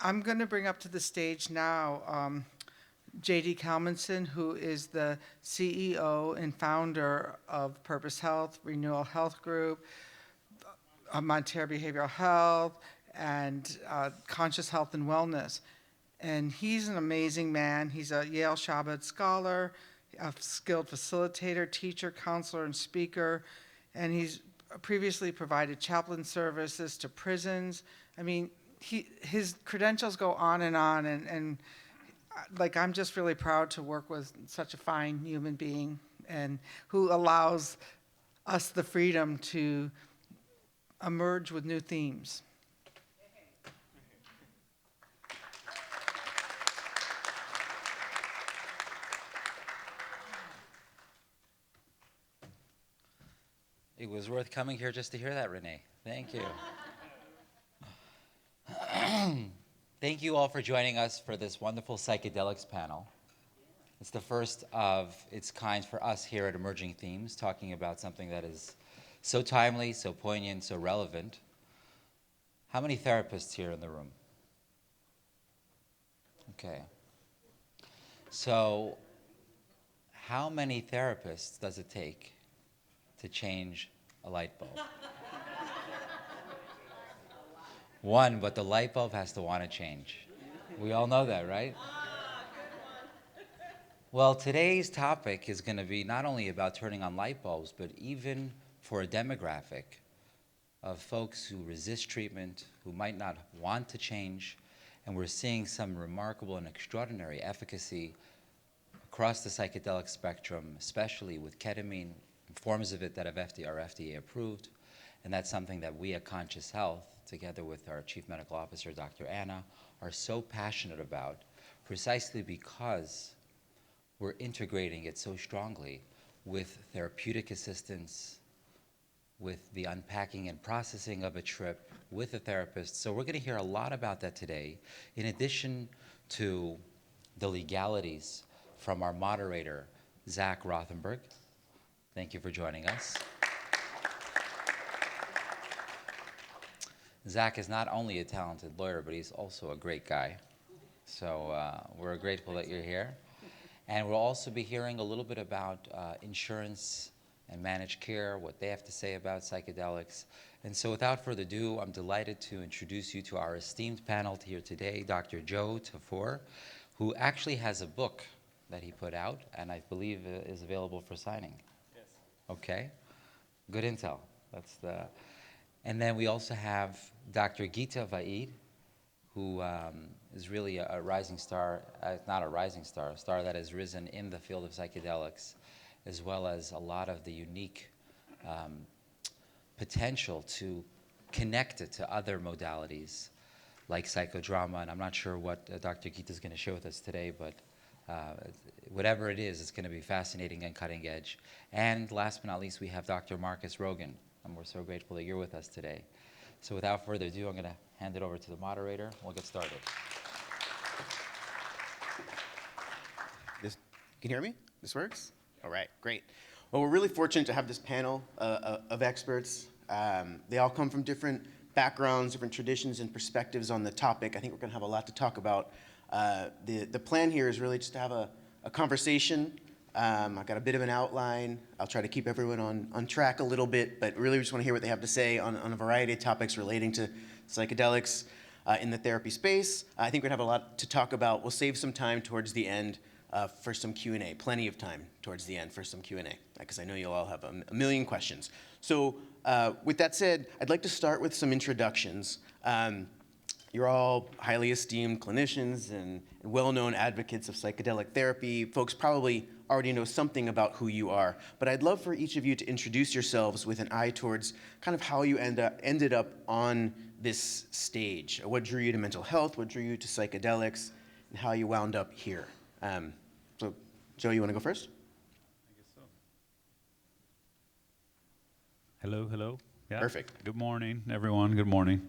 I'm going to bring up to the stage now J.D. Kalmenson, who is the CEO and founder of Purpose Health, Renewal Health Group, Montero Behavioral Health, and Conscious Health and Wellness. And he's an amazing man. He's a Yale Shabbat scholar, a skilled facilitator, teacher, counselor, and speaker. And he's previously provided chaplain services to prisons. I mean, his credentials go on, and like, I'm just really proud to work with such a fine human being and who allows us the freedom to emerge with new themes. It was worth coming here just to hear that, Renee. Thank you. Thank you all for joining us for this wonderful psychedelics panel. It's the first of its kind for us here at Emerging Themes, talking about something that is so timely, so poignant, so relevant. How many therapists here in the room? Okay. So, how many therapists does it take to change a light bulb? One, but the light bulb has to want to change. We all know that, right? Well, today's topic is going to be not only about turning on light bulbs, but even for a demographic of folks who resist treatment, who might not want to change, and we're seeing some remarkable and extraordinary efficacy across the psychedelic spectrum, especially with ketamine, forms of it that are FDA approved, and that's something that we at Conscious Health, together with our Chief Medical Officer, Dr. Anna, are so passionate about, precisely because we're integrating it so strongly with therapeutic assistance, with the unpacking and processing of a trip with a therapist. So we're going to hear a lot about that today, in addition to the legalities from our moderator, Zach Rothenberg. Thank you for joining us. Zach is not only a talented lawyer, but he's also a great guy. So we're grateful that you're here. And we'll also be hearing a little bit about insurance and managed care, what they have to say about psychedelics. And so without further ado, I'm delighted to introduce you to our esteemed panel here today, Dr. Joe Tafur, who actually has a book that he put out, and I believe is available for signing. Yes. Okay, good intel. That's the. And then we also have Dr. Gita Vaid, who is really a rising star, not a rising star, a star that has risen in the field of psychedelics, as well as a lot of the unique potential to connect it to other modalities like psychodrama. And I'm not sure what Dr. Gita is going to share with us today, but whatever it is, it's going to be fascinating and cutting edge. And last but not least, we have Dr. Markus Rogan, and we're so grateful that you're with us today. So without further ado, I'm going to hand it over to the moderator. We'll get started. Can you hear me? This works? All right, great. Well, we're really fortunate to have this panel of experts. They all come from different backgrounds, different traditions and perspectives on the topic. I think we're going to have a lot to talk about. The plan here is really just to have a conversation. I've got a bit of an outline. I'll try to keep everyone on track a little bit, but really we just want to hear what they have to say on a variety of topics relating to psychedelics in the therapy space. I think we're going to have a lot to talk about. We'll save some time towards the end for some Q&A, plenty of time towards the end for some Q&A, because I know you'll all have a million questions. So with that said, I'd like to start with some introductions. You're all highly esteemed clinicians and well-known advocates of psychedelic therapy. Folks probably already know something about who you are, but I'd love for each of you to introduce yourselves with an eye towards kind of how you ended up on this stage. What drew you to mental health, what drew you to psychedelics, and how you wound up here. So, Joe, you want to go first? I guess so. Hello. Yeah. Perfect. Good morning, everyone. Good morning.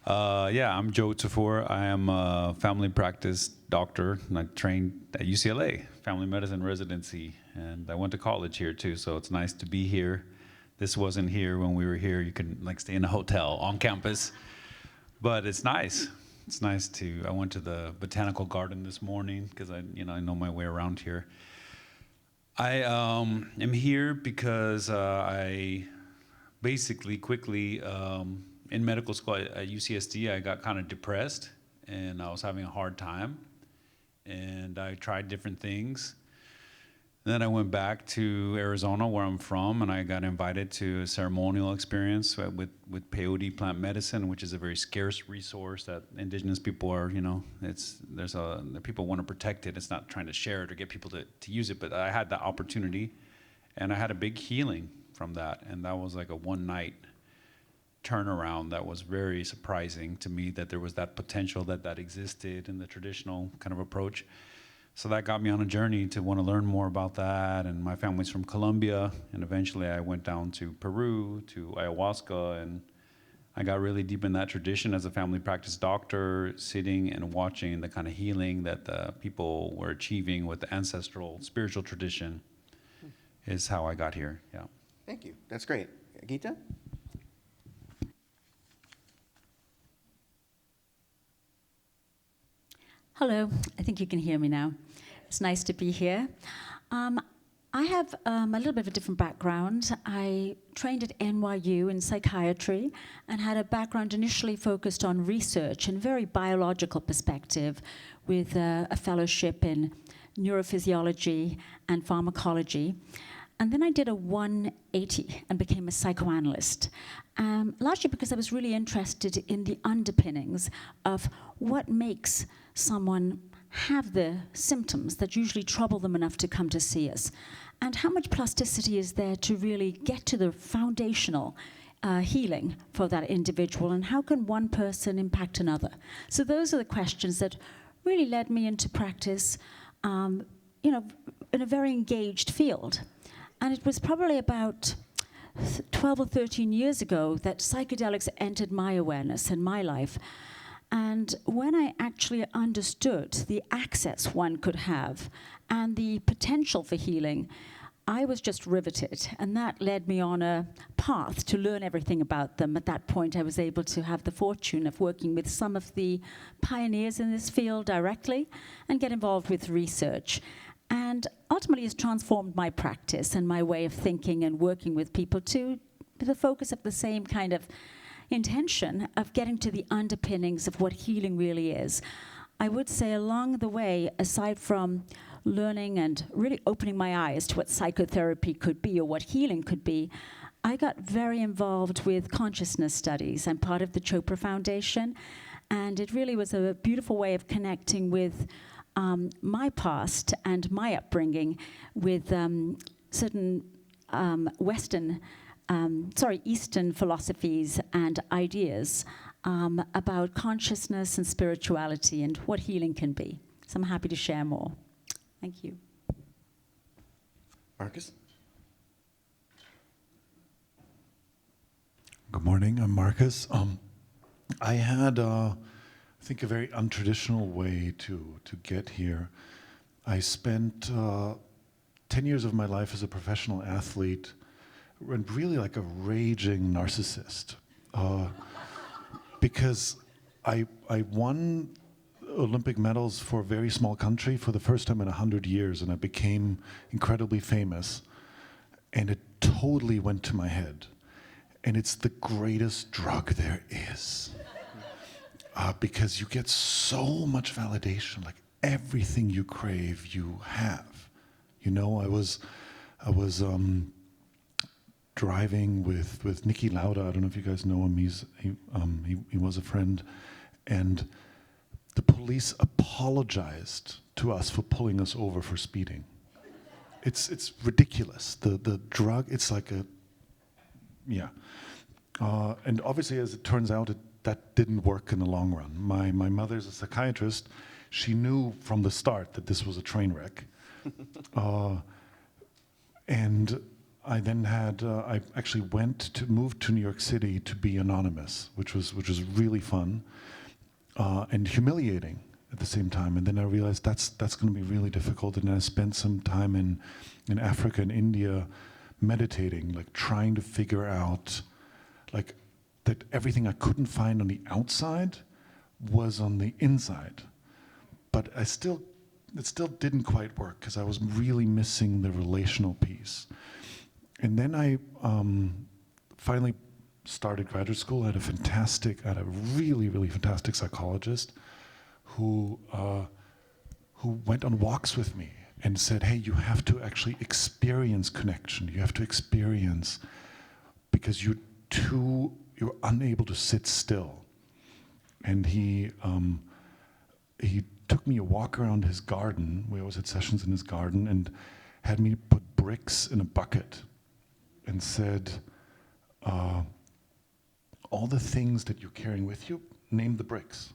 I'm Joe Tafur. I am a family practice doctor. I trained at UCLA, family medicine residency, and I went to college here too, so it's nice to be here. This wasn't here when we were here. You can stay in a hotel on campus, but it's nice. It's nice to. I went to the botanical garden this morning because I know my way around here. I am here because I basically quickly in medical school at UCSD I got kind of depressed and I was having a hard time, and I tried different things. Then I went back to Arizona, where I'm from, and I got invited to a ceremonial experience with peyote plant medicine, which is a very scarce resource that indigenous people are, the people want to protect it. It's not trying to share it or get people to use it, but I had the opportunity, and I had a big healing from that, and that was like a one-night turnaround that was very surprising to me, that there was that potential that existed in the traditional kind of approach. So that got me on a journey to want to learn more about that. And my family's from Colombia, and eventually I went down to Peru, to ayahuasca, and I got really deep in that tradition as a family practice doctor, sitting and watching the kind of healing that the people were achieving with the ancestral spiritual tradition is how I got here, yeah. Thank you. That's great. Gita? Hello, I think you can hear me now. It's nice to be here. I have a little bit of a different background. I trained at NYU in psychiatry and had a background initially focused on research and very biological perspective, with a fellowship in neurophysiology and pharmacology. And then I did a 180 and became a psychoanalyst, largely because I was really interested in the underpinnings of what makes someone have the symptoms that usually trouble them enough to come to see us, and how much plasticity is there to really get to the foundational healing for that individual, and how can one person impact another. So those are the questions that really led me into practice, in a very engaged field. And it was probably about 12 or 13 years ago that psychedelics entered my awareness and my life. And when I actually understood the access one could have and the potential for healing, I was just riveted. And that led me on a path to learn everything about them. At that point, I was able to have the fortune of working with some of the pioneers in this field directly and get involved with research. And ultimately, it's transformed my practice and my way of thinking and working with people to the focus of the same kind of intention of getting to the underpinnings of what healing really is. I would say along the way, aside from learning and really opening my eyes to what psychotherapy could be or what healing could be, I got very involved with consciousness studies. I'm part of the Chopra Foundation, and it really was a beautiful way of connecting with my past and my upbringing with certain Eastern philosophies and ideas about consciousness and spirituality and what healing can be. So I'm happy to share more. Thank you. Markus? Good morning, I'm Markus. I had, I think, a very untraditional way to get here. I spent 10 years of my life as a professional athlete, and really like a raging narcissist, because I won Olympic medals for a very small country for the first time in 100 years, and I became incredibly famous, and it totally went to my head. And it's the greatest drug there is, because you get so much validation, like everything you crave, you have. You know, I was driving with Nicky Lauda. I don't know if you guys know him. He was a friend, and the police apologized to us for pulling us over for speeding. It's ridiculous. The drug, it's like a, yeah. And obviously, as it turns out, that didn't work in the long run. My mother's a psychiatrist. She knew from the start that this was a train wreck. And I then had, I actually moved to New York City to be anonymous, which was really fun and humiliating at the same time. And then I realized that's going to be really difficult. And then I spent some time in Africa and India meditating, like trying to figure out like that everything I couldn't find on the outside was on the inside. But it still didn't quite work because I was really missing the relational piece. And then I finally started graduate school. I had a really, really fantastic psychologist who went on walks with me and said, hey, you have to actually experience connection. You have to experience, because you're unable to sit still. And he took me a walk around his garden. We always had sessions in his garden, and had me put bricks in a bucket and said, all the things that you're carrying with you, name the bricks.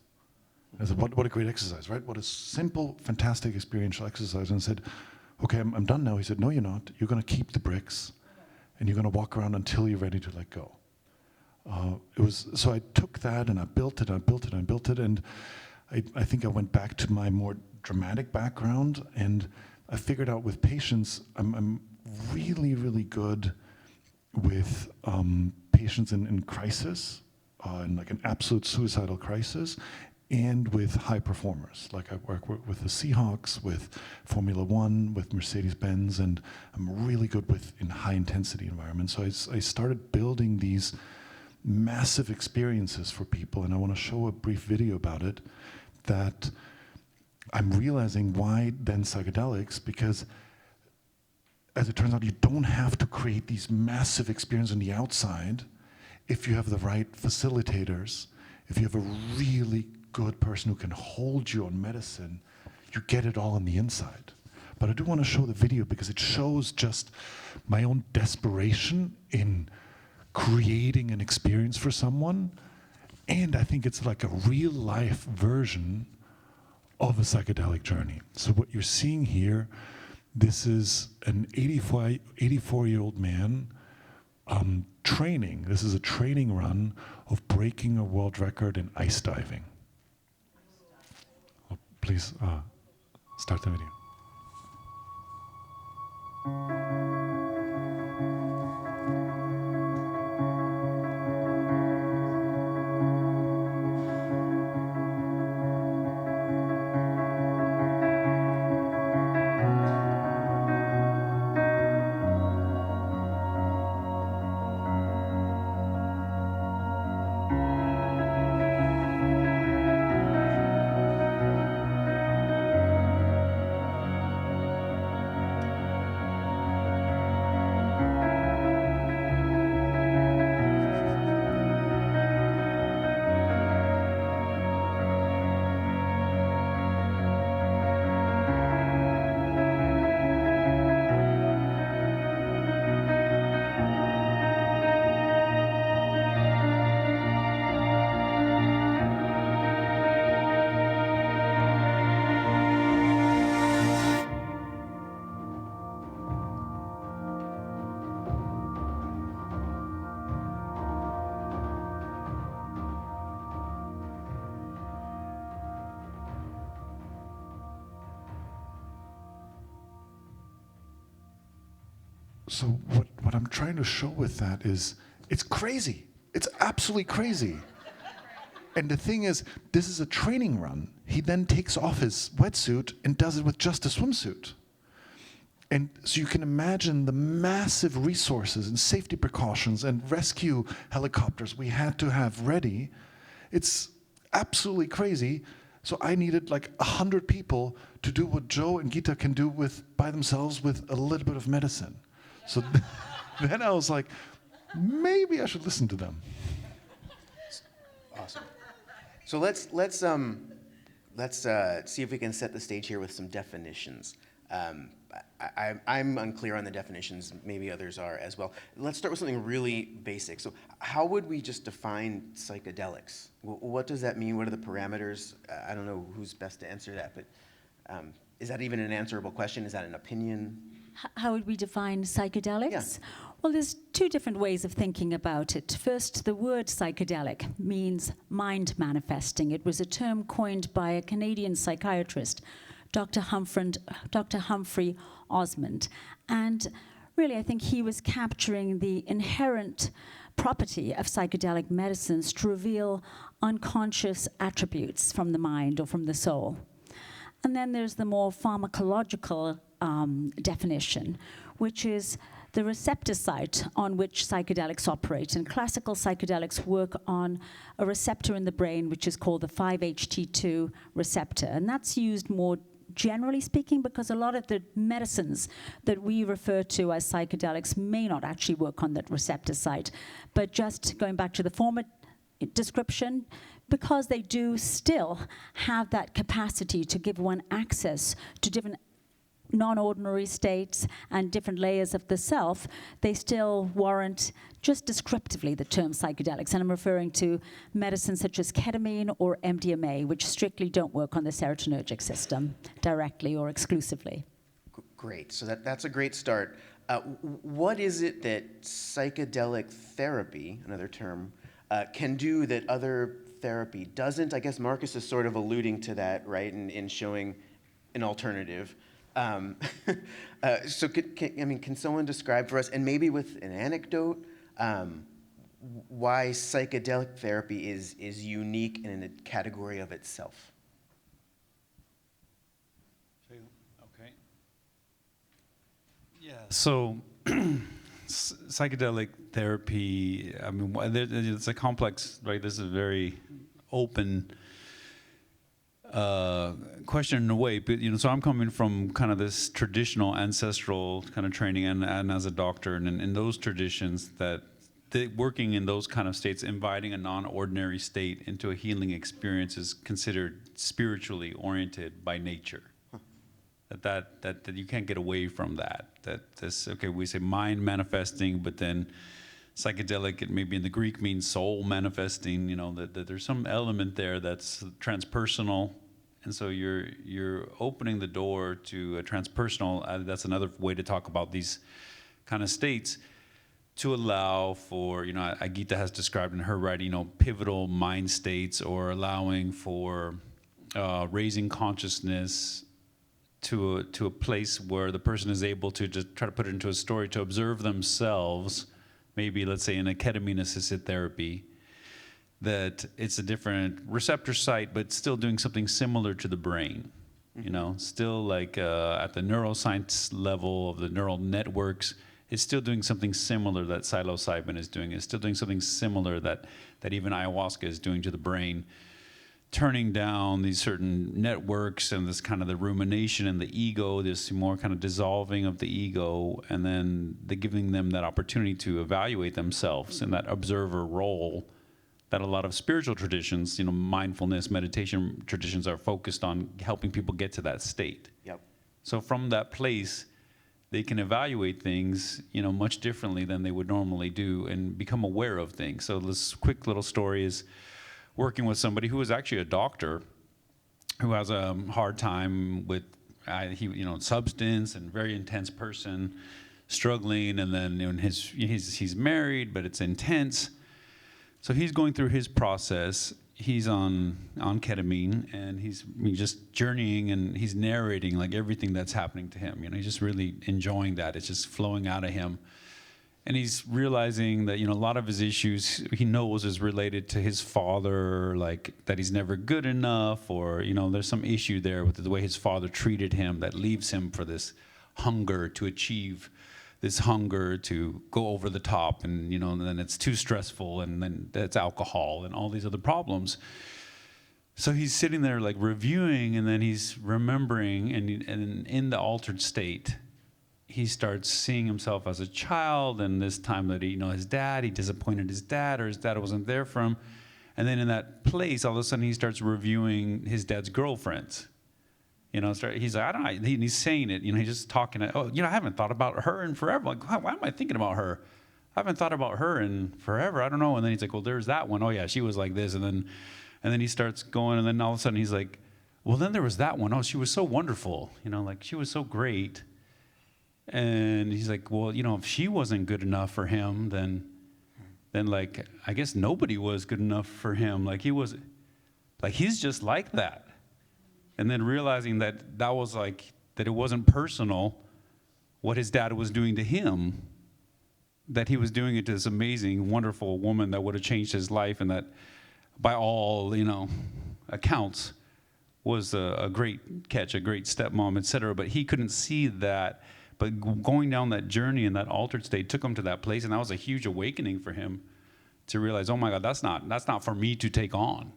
I said, what a great exercise, right? What a simple, fantastic experiential exercise. And I said, okay, I'm done now. He said, no, you're not. You're going to keep the bricks, and you're going to walk around until you're ready to let go. So I took that, and I built it, and I think I went back to my more dramatic background, and I figured out with patients, I'm really, really good with patients in crisis, in like an absolute suicidal crisis, and with high performers. Like I work with the Seahawks, with Formula One, with Mercedes-Benz, and I'm really good in high intensity environments. So I started building these massive experiences for people, and I want to show a brief video about it, that I'm realizing why then psychedelics, because as it turns out, you don't have to create these massive experiences on the outside if you have the right facilitators, if you have a really good person who can hold you on medicine, you get it all on the inside. But I do want to show the video because it shows just my own desperation in creating an experience for someone, and I think it's like a real life version of a psychedelic journey. So what you're seeing here, this is an 84-year-old man training. This is a training run of breaking a world record in ice diving. Oh, please start the video. So what I'm trying to show with that is, it's crazy. It's absolutely crazy. And the thing is, this is a training run. He then takes off his wetsuit and does it with just a swimsuit. And so you can imagine the massive resources and safety precautions and rescue helicopters we had to have ready. It's absolutely crazy. So I needed like 100 people to do what Joe and Gita can do by themselves with a little bit of medicine. So then I was like, maybe I should listen to them. Awesome. So let's see if we can set the stage here with some definitions. I'm unclear on the definitions. Maybe others are as well. Let's start with something really basic. So how would we just define psychedelics? What does that mean? What are the parameters? I don't know who's best to answer that, but is that even an answerable question? Is that an opinion? How would we define psychedelics? Yeah. Well, there's two different ways of thinking about it. First, the word psychedelic means mind manifesting. It was a term coined by a Canadian psychiatrist, Dr. Humphrey Osmond. And really, I think he was capturing the inherent property of psychedelic medicines to reveal unconscious attributes from the mind or from the soul. And then there's the more pharmacological definition, which is the receptor site on which psychedelics operate. And classical psychedelics work on a receptor in the brain, which is called the 5-HT2 receptor. And that's used more generally speaking because a lot of the medicines that we refer to as psychedelics may not actually work on that receptor site. But just going back to the former description, because they do still have that capacity to give one access to different non-ordinary states and different layers of the self, they still warrant just descriptively the term psychedelics. And I'm referring to medicines such as ketamine or MDMA, which strictly don't work on the serotonergic system directly or exclusively. Great, so that's a great start. What is it that psychedelic therapy, another term, can do that other therapy doesn't? I guess Markus is sort of alluding to that, right, in showing an alternative. So can someone describe for us, and maybe with an anecdote, why psychedelic therapy is unique and in a category of itself? Okay. Yeah. So psychedelic therapy, I mean, it's a complex, right? This is a very open question in a way, but so I'm coming from kind of this traditional ancestral kind of training, and as a doctor, and in those traditions, that working in those kind of states, inviting a non-ordinary state into a healing experience is considered spiritually oriented by nature. That you can't get away from that. That this, okay, we say mind manifesting, but then psychedelic, it maybe in the Greek means soul manifesting. That there's some element there that's transpersonal. And so you're opening the door to a transpersonal, that's another way to talk about these kind of states, to allow for, Gita has described in her writing, pivotal mind states, or allowing for raising consciousness to a place where the person is able to just try to put it into a story, to observe themselves, maybe let's say in a ketamine-assisted therapy, that it's a different receptor site, but still doing something similar to the brain. Still like at the neuroscience level of the neural networks, it's still doing something similar that psilocybin is doing. It's still doing something similar that even ayahuasca is doing to the brain, turning down these certain networks and this kind of the rumination and the ego, this more kind of dissolving of the ego, and then giving them that opportunity to evaluate themselves in that observer role that a lot of spiritual traditions, mindfulness, meditation traditions are focused on helping people get to that state. Yep. So from that place, they can evaluate things, much differently than they would normally do and become aware of things. So this quick little story is working with somebody who was actually a doctor who has a hard time with, substance, and very intense person, struggling, and then he's married, but it's intense. So he's going through his process. He's on ketamine, and he's just journeying, and he's narrating like everything that's happening to him. He's just really enjoying that. It's just flowing out of him. And he's realizing that, a lot of his issues he knows is related to his father, like that he's never good enough, or, there's some issue there with the way his father treated him that leaves him for this hunger to achieve, this hunger to go over the top, and, and then it's too stressful, and then it's alcohol and all these other problems. So he's sitting there like reviewing, and then he's remembering, and in the altered state, he starts seeing himself as a child, and this time that he disappointed his dad, or his dad wasn't there for him. And then in that place, all of a sudden he starts reviewing his dad's girlfriends. He's like, I don't know, he's saying it, he's just talking, I haven't thought about her in forever. Like, why am I thinking about her? I haven't thought about her in forever, I don't know. And then he's like, well, there's that one. Oh yeah, she was like this. And then he starts going, and then all of a sudden he's like, well, then there was that one. Oh, she was so wonderful, like she was so great. And he's like, well, if she wasn't good enough for him, then like, I guess nobody was good enough for him. Like he's just like that. And then realizing that was like, that it wasn't personal, what his dad was doing to him, that he was doing it to this amazing, wonderful woman that would have changed his life, and that, by all accounts, was a great catch, a great stepmom, etc. But he couldn't see that. But going down that journey in that altered state took him to that place, and that was a huge awakening for him to realize, oh my God, that's not for me to take on.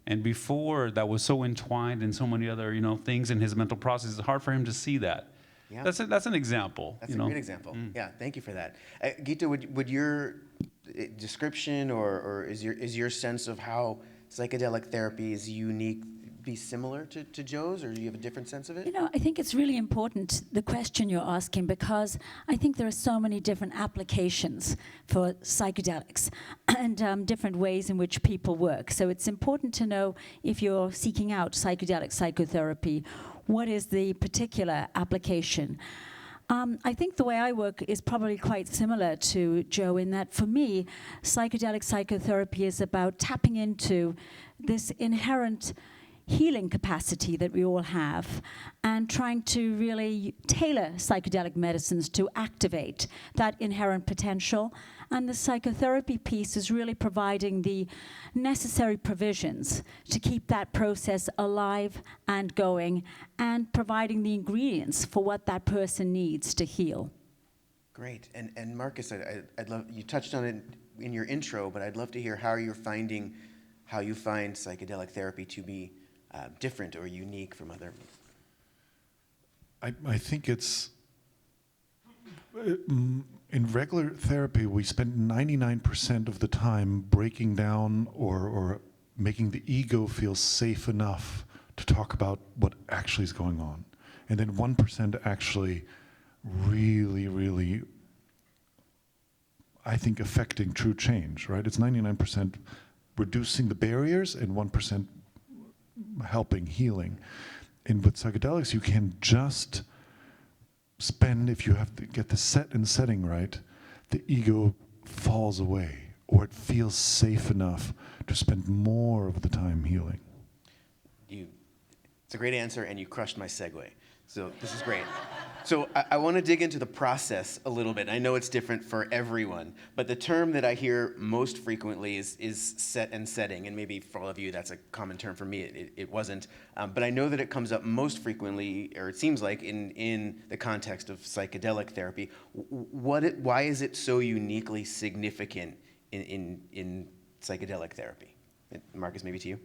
And before, that was so entwined in so many other things in his mental process. It's hard for him to see that. Yeah. That's an example. That's a great example. Yeah, thank you for that. Gita, would your description or is your sense of how psychedelic therapy is unique be similar to Joe's, or do you have a different sense of it? I think it's really important, the question you're asking, because I think there are so many different applications for psychedelics and different ways in which people work. So it's important to know, if you're seeking out psychedelic psychotherapy, what is the particular application. I think the way I work is probably quite similar to Joe, in that for me, psychedelic psychotherapy is about tapping into this inherent healing capacity that we all have, and trying to really tailor psychedelic medicines to activate that inherent potential. And the psychotherapy piece is really providing the necessary provisions to keep that process alive and going, and providing the ingredients for what that person needs to heal. Great. And Markus, I'd love, you touched on it in your intro, but I'd love to hear how you find psychedelic therapy to be different or unique from other. I think it's, in regular therapy, we spend 99% of the time breaking down or making the ego feel safe enough to talk about what actually is going on. And then 1% actually really, really, I think, affecting true change, right? It's 99% reducing the barriers and 1% helping healing. And with psychedelics, you can just spend, if you have to get the set and setting right, the ego falls away, or it feels safe enough to spend more of the time healing. It's a great answer, and you crushed my segue. So this is great. So I want to dig into the process a little bit. I know it's different for everyone, but the term that I hear most frequently is set and setting, and maybe for all of you that's a common term. For me, it wasn't. But I know that it comes up most frequently, or it seems like, in the context of psychedelic therapy. Why is it so uniquely significant in psychedelic therapy? Markus, maybe to you?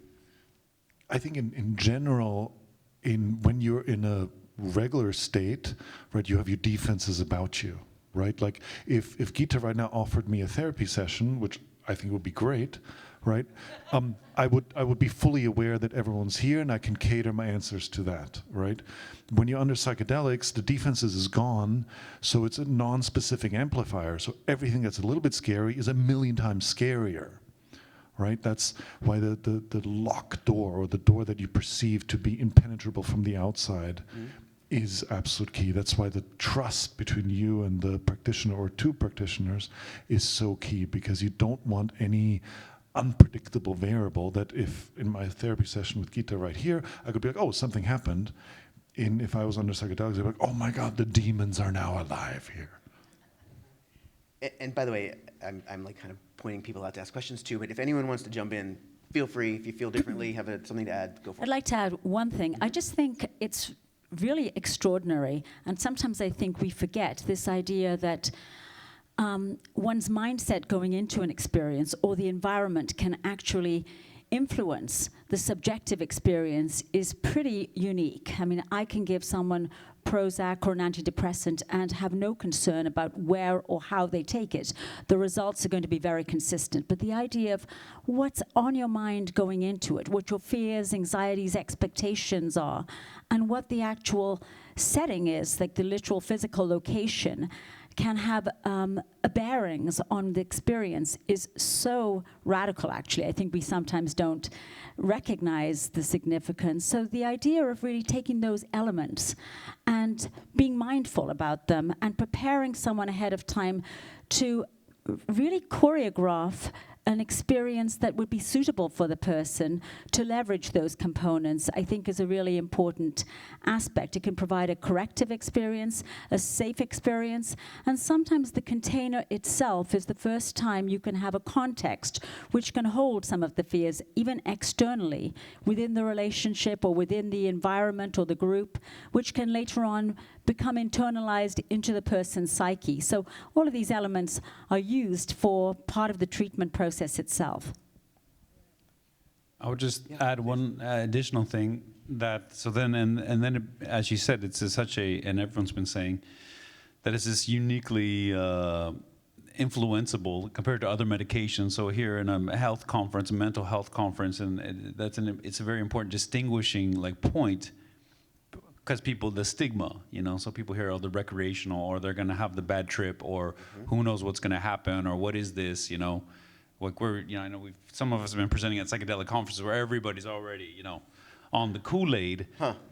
I think in general, when you're in a regular state, right, you have your defenses about you, right? Like if Gita right now offered me a therapy session, which I think would be great, right? I would be fully aware that everyone's here, and I can cater my answers to that, right? When you're under psychedelics, the defenses is gone, so it's a non-specific amplifier. So everything that's a little bit scary is a million times scarier. Right? That's why the locked door, or the door that you perceive to be impenetrable from the outside, is absolute key. That's why the trust between you and the practitioner, or two practitioners, is so key, because you don't want any unpredictable variable that, if in my therapy session with Gita right here, I could be like, oh, something happened. If I was under psychedelics, I'd be like, oh my God, the demons are now alive here. And by the way, I'm like kind of pointing people out to ask questions too, but if anyone wants to jump in, feel free. If you feel differently, have something to add, go for it. I'd like to add one thing. I just think it's really extraordinary, and sometimes I think we forget this idea that one's mindset going into an experience, or the environment, can actually influence the subjective experience, is pretty unique. I mean, I can give someone Prozac or an antidepressant and have no concern about where or how they take it. The results are going to be very consistent. But the idea of what's on your mind going into it, what your fears, anxieties, expectations are, and what the actual setting is, like the literal physical location, can have bearings on the experience, is so radical, actually. I think we sometimes don't recognize the significance. So the idea of really taking those elements and being mindful about them, and preparing someone ahead of time to really choreograph an experience that would be suitable for the person to leverage those components, I think is a really important aspect. It can provide a corrective experience, a safe experience, and sometimes the container itself is the first time you can have a context which can hold some of the fears, even externally, within the relationship or within the environment or the group, which can later on become internalized into the person's psyche. So all of these elements are used for part of the treatment process itself. I would just add one additional thing that, so then, and then, as you said, it's such a, and everyone's been saying, that it's this uniquely influenceable compared to other medications. So here in a health conference, a mental health conference, and it's a very important distinguishing like point, because people, the stigma, you know, so people hear, oh, the recreational, or they're going to have the bad trip, or who knows what's going to happen, or what is this, you know, like we're, you know, I know some of us have been presenting at psychedelic conferences where everybody's already, you know, on the Kool-Aid,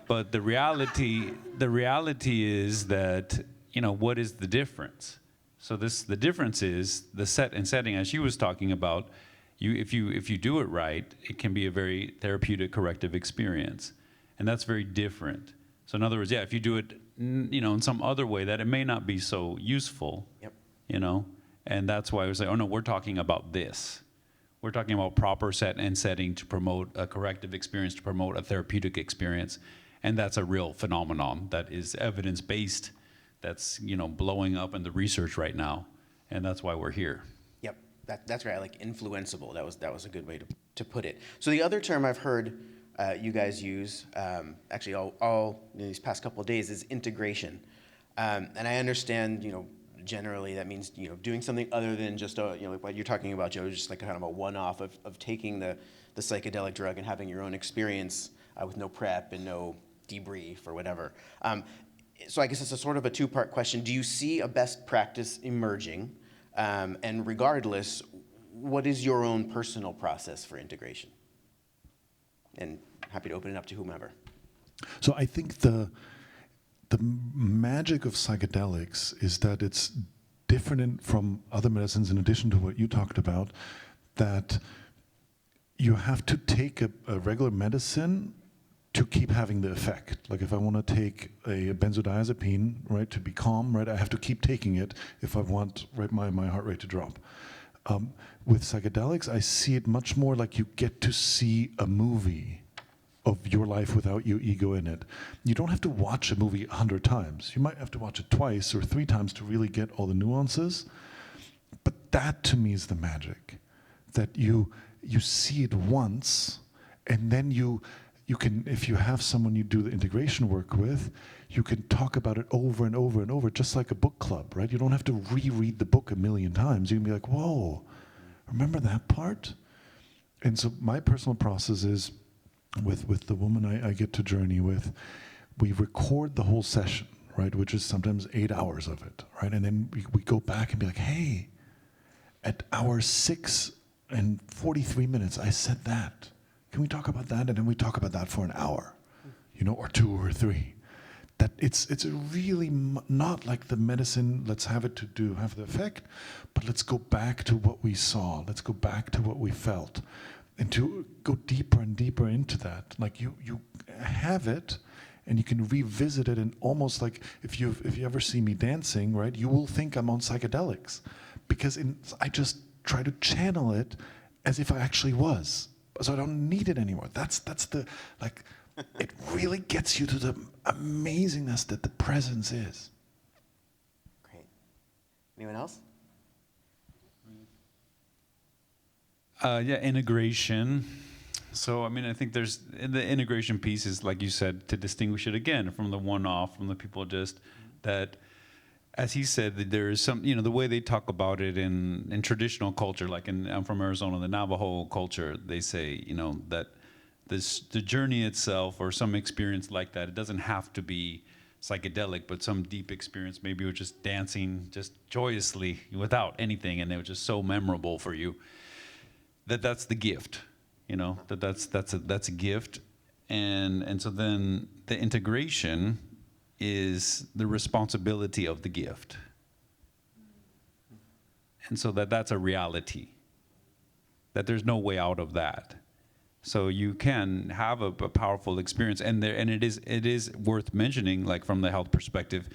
but the reality is that, you know, what is the difference? So the difference is the set and setting, as she was talking about, if you do it right, it can be a very therapeutic, corrective experience, and that's very different. So in other words, yeah, if you do it, you know, in some other way that it may not be so useful, you know, and that's why I was like, oh no, we're talking about this. We're talking about proper set and setting to promote a corrective experience, to promote a therapeutic experience, and that's a real phenomenon that is evidence-based, that's, you know, blowing up in the research right now, and that's why we're here. Yep, that's right, like influenceable, that was a good way to put it. So the other term I've heard you guys use, actually all these past couple of days, is integration. And I understand, you know, generally that means, you know, doing something other than just, you know, like what you're talking about, Joe, just like kind of a one-off of taking the psychedelic drug and having your own experience with no prep and no debrief or whatever. So I guess it's a sort of a two-part question. Do you see a best practice emerging? And regardless, what is your own personal process for integration? And happy to open it up to whomever. So I think the magic of psychedelics is that it's different from other medicines, in addition to what you talked about, that you have to take a regular medicine to keep having the effect. Like if I want to take a benzodiazepine, right, to be calm, right, I have to keep taking it if I want, right, my heart rate to drop. With psychedelics, I see it much more like you get to see a movie of your life without your ego in it. You don't have to watch a movie 100 times. You might have to watch it twice or 3 times to really get all the nuances. But that to me is the magic. That you see it once, and then you can, if you have someone you do the integration work with, you can talk about it over and over and over, just like a book club, right? You don't have to reread the book 1,000,000 times. You can be like, whoa, remember that part? And so my personal process is, with the woman I get to journey with, we record the whole session, right, which is sometimes 8 hours of it, right? And then we go back and be like, hey, at hour 6 and 43 minutes, I said that. Can we talk about that? And then we talk about that for an hour, you know, or 2 or 3. That it's really not like the medicine, let's have it to have the effect, but let's go back to what we saw. Let's go back to what we felt. And to go deeper and deeper into that. Like you have it, and you can revisit it, and almost like if you ever see me dancing, right, you will think I'm on psychedelics, because I just try to channel it as if I actually was. So I don't need it anymore. That's the, like, it really gets you to the amazingness that the presence is. Great. Anyone else? Yeah, integration. So, I mean, I think there's, the integration piece is, like you said, to distinguish it again from the one-off, from the people just that, as he said, that there is some, you know, the way they talk about it in traditional culture, like I'm from Arizona, the Navajo culture, they say, you know, that the journey itself or some experience like that, it doesn't have to be psychedelic, but some deep experience, maybe you're just dancing just joyously without anything, and it was just so memorable for you. That's the gift, you know, that's a gift, and so then the integration is the responsibility of the gift, and so that's a reality. that there's no way out of that. So you can have a powerful experience, and it is worth mentioning, like from the health perspective,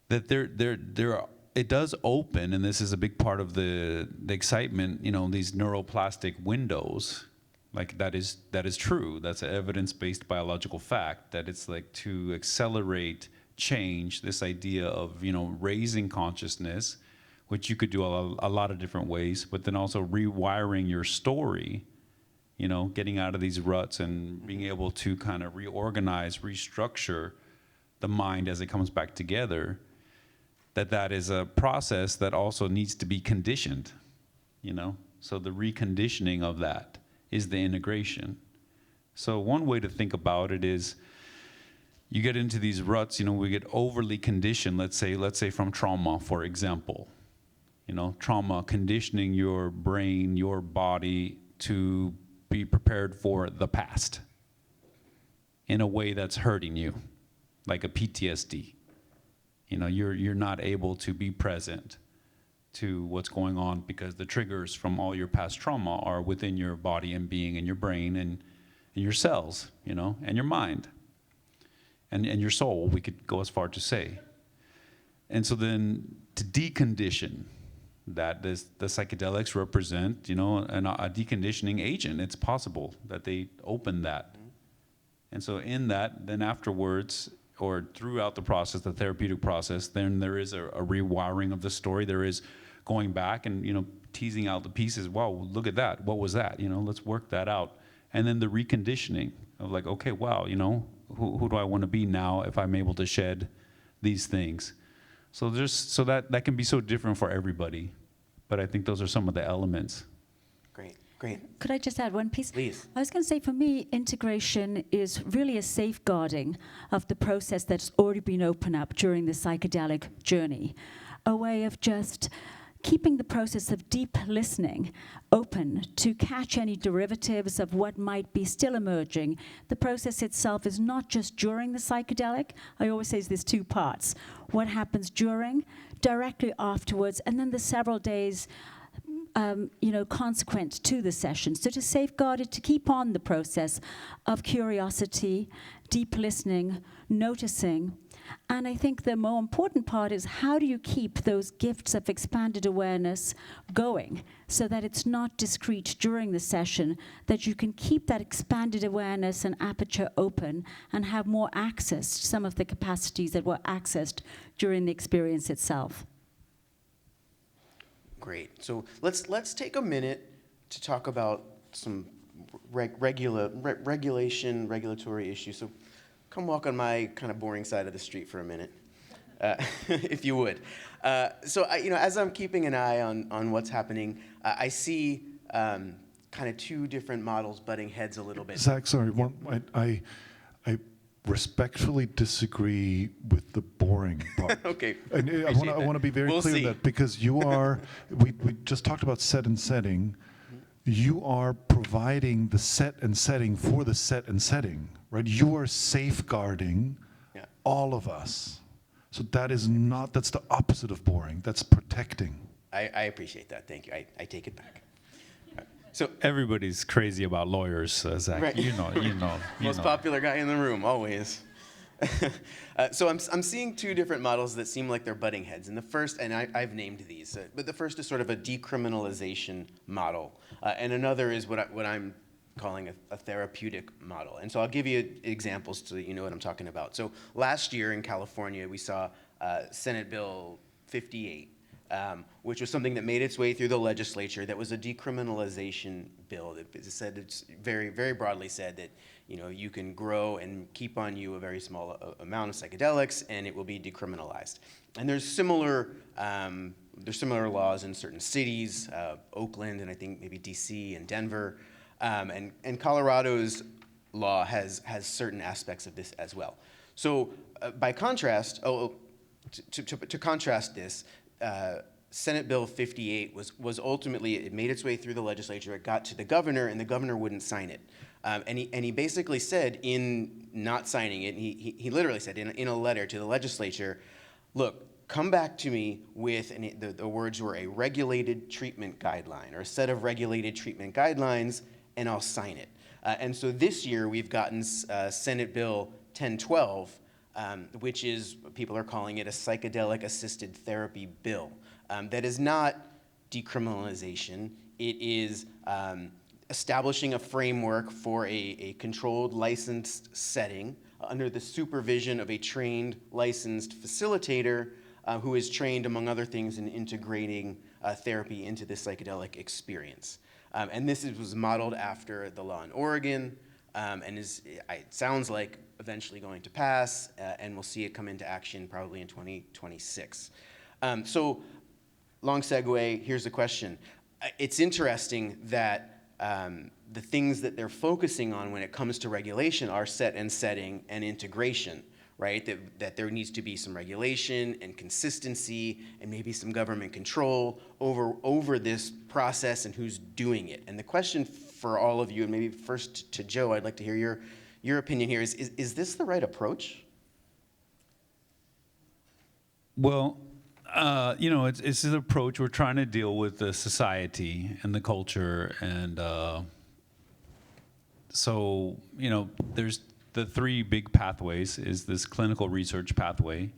that it does open, and this is a big part of the excitement. These neuroplastic windows, like that is true. That's an evidence-based biological fact that it's like to accelerate change. This idea of raising consciousness, which you could do a lot of different ways, but then also rewiring your story. Getting out of these ruts and being able to kind of reorganize, restructure the mind as it comes back together, that is a process that also needs to be conditioned, So the reconditioning of that is the integration. So one way to think about it is you get into these ruts, we get overly conditioned, let's say from trauma, for example. Trauma conditioning your brain, your body to be prepared for the past in a way that's hurting you, like a PTSD. You're not able to be present to what's going on because the triggers from all your past trauma are within your body and being and your brain and your cells, and your mind and your soul, we could go as far to say. And so then to decondition that, the psychedelics represent, a deconditioning agent. It's possible that they open that. And so in that, then afterwards, or throughout the process, the therapeutic process, then there is a rewiring of the story. There is going back and, teasing out the pieces. Wow, look at that. What was that? Let's work that out. And then the reconditioning of like, okay, wow, who do I want to be now if I'm able to shed these things? So that can be so different for everybody, but I think those are some of the elements. Great. Could I just add one piece? Please. I was going to say, for me, integration is really a safeguarding of the process that's already been opened up during the psychedelic journey, a way of just keeping the process of deep listening open to catch any derivatives of what might be still emerging. The process itself is not just during the psychedelic. I always say there's two parts. What happens during, directly afterwards, and then the several days consequent to the session. So to safeguard it, to keep on the process of curiosity, deep listening, noticing. And I think the more important part is, how do you keep those gifts of expanded awareness going so that it's not discrete during the session, that you can keep that expanded awareness and aperture open and have more access to some of the capacities that were accessed during the experience itself. Great. So let's take a minute to talk about some regulatory issues. So come walk on my kind of boring side of the street for a minute, if you would. So as I'm keeping an eye on what's happening, I see kind of two different models butting heads a little bit. Zach, sorry, I respectfully disagree with the boring part. Okay. And I want to be very clear on that, because you are, we just talked about set and setting. You are providing the set and setting for the set and setting, right? You are safeguarding all of us. So that's the opposite of boring. That's protecting. I appreciate that. Thank you. I take it back. So everybody's crazy about lawyers, Zach. Right. You know. Most popular guy in the room, always. So I'm seeing two different models that seem like they're butting heads. And the first, and I've named these, but the first is sort of a decriminalization model, and another is what I'm calling a therapeutic model. And so I'll give you examples so that you know what I'm talking about. So last year in California, we saw Senate Bill 58. Which was something that made its way through the legislature. That was a decriminalization bill. It's very, very broadly said that you can grow and keep on you a very small amount of psychedelics, and it will be decriminalized. And there's similar laws in certain cities, Oakland, and I think maybe DC and Denver, and Colorado's law has certain aspects of this as well. So by contrast, to contrast this. Senate Bill 58 was ultimately, it made its way through the legislature, it got to the governor, and the governor wouldn't sign it. And he basically said, in not signing it, he literally said in a letter to the legislature, look, come back to me with, and the words were a regulated treatment guideline or a set of regulated treatment guidelines, and I'll sign it. And so this year we've gotten Senate Bill 1012, which is, people are calling it a psychedelic-assisted therapy bill. That is not decriminalization. It is establishing a framework for a controlled, licensed setting under the supervision of a trained, licensed facilitator who is trained, among other things, in integrating therapy into the psychedelic experience. And this was modeled after the law in Oregon, and it sounds like eventually going to pass, and we'll see it come into action probably in 2026. So, long segue, here's the question. It's interesting that the things that they're focusing on when it comes to regulation are set and setting and integration, right? That there needs to be some regulation and consistency and maybe some government control over this process and who's doing it. And the question for all of you, and maybe first to Joe, I'd like to hear your opinion here, is this the right approach? Well, it's an approach. We're trying to deal with the society and the culture, and so there's the three big pathways. Is this clinical research pathway,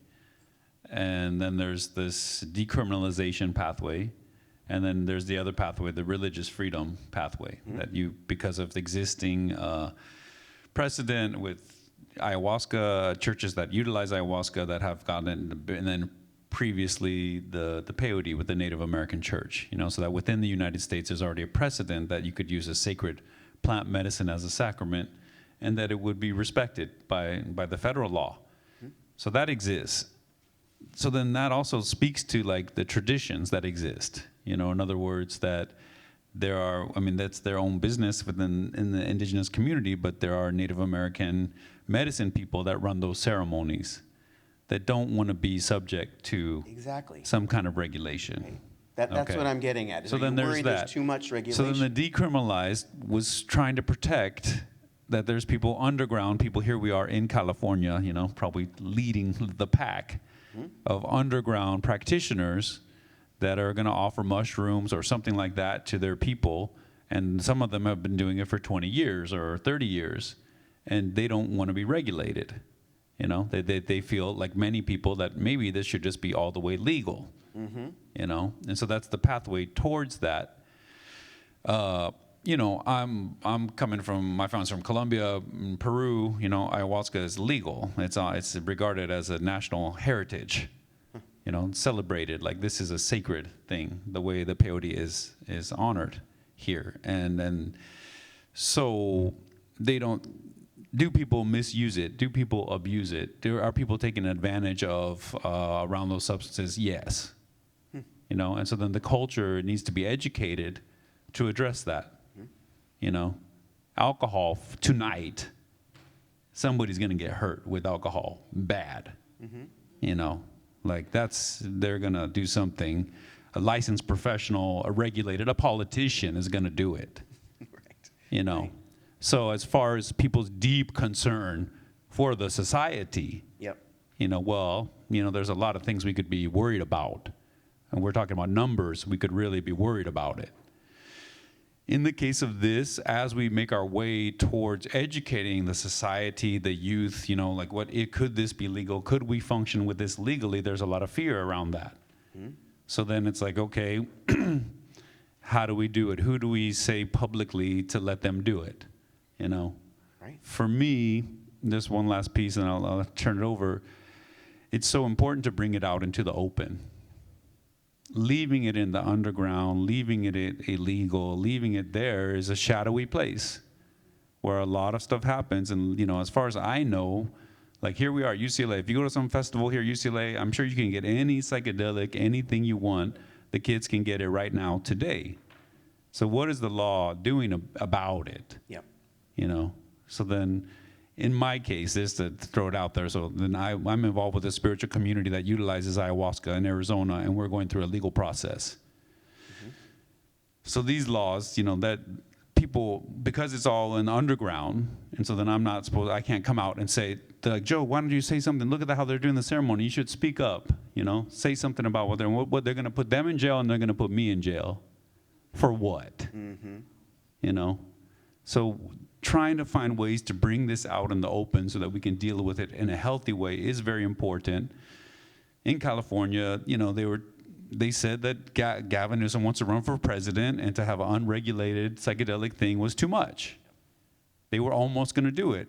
and then there's this decriminalization pathway, and then there's the other pathway, the religious freedom pathway, that because of the existing precedent with ayahuasca, churches that utilize ayahuasca that have gotten, and then previously the peyote with the Native American church, so that within the United States there's already a precedent that you could use a sacred plant medicine as a sacrament and that it would be respected by the federal law. So that exists. So then that also speaks to like the traditions that exist, in other words, that there are, that's their own business in the indigenous community, but there are Native American medicine people that run those ceremonies that don't want to be subject to some kind of regulation. Right. That's what I'm getting at. So then there's too much regulation. So then the decriminalized was trying to protect that there's people underground, people here we are in California, probably leading the pack of underground practitioners that are going to offer mushrooms or something like that to their people. And some of them have been doing it for 20 years or 30 years, and they don't want to be regulated. They feel like many people that maybe this should just be all the way legal, and so that's the pathway towards that. I'm coming from, my family's from Colombia, in Peru, ayahuasca is legal. It's regarded as a national heritage, celebrated, like this is a sacred thing, the way the peyote is honored here. And so they don't, do people misuse it? Do people abuse it? Are people taking advantage of around those substances? Yes. And so then the culture needs to be educated to address that. Alcohol tonight, somebody's gonna get hurt with alcohol, bad. Like they're gonna do something. A licensed professional, a regulated, a politician is gonna do it. Right. Right. So as far as people's deep concern for the society, there's a lot of things we could be worried about. And we're talking about numbers, we could really be worried about it. In the case of this, as we make our way towards educating the society, the youth, like could this be legal? Could we function with this legally? There's a lot of fear around that. So then it's like, okay, how do we do it? Who do we say publicly to let them do it? Right. For me, this one last piece, and I'll turn it over. It's so important to bring it out into the open. Leaving it in the underground, leaving it illegal, leaving it there is a shadowy place where a lot of stuff happens. And, as far as I know, like here we are at UCLA. If you go to some festival here at UCLA, I'm sure you can get any psychedelic, anything you want. The kids can get it right now today. So what is the law doing about it? Yep. So then in my case, just to throw it out there, so then I'm involved with a spiritual community that utilizes ayahuasca in Arizona, and we're going through a legal process. So these laws, that people, because it's all in the underground, and so then I can't come out and say, like, Joe, why don't you say something? Look at how they're doing the ceremony. You should speak up, You know, say something about what they're going to put them in jail and they're going to put me in jail. For what? You know? So trying to find ways to bring this out in the open so that we can deal with it in a healthy way is very important. In California, you know, they said that Gavin Newsom wants to run for president, and to have an unregulated psychedelic thing was too much. They were almost going to do it.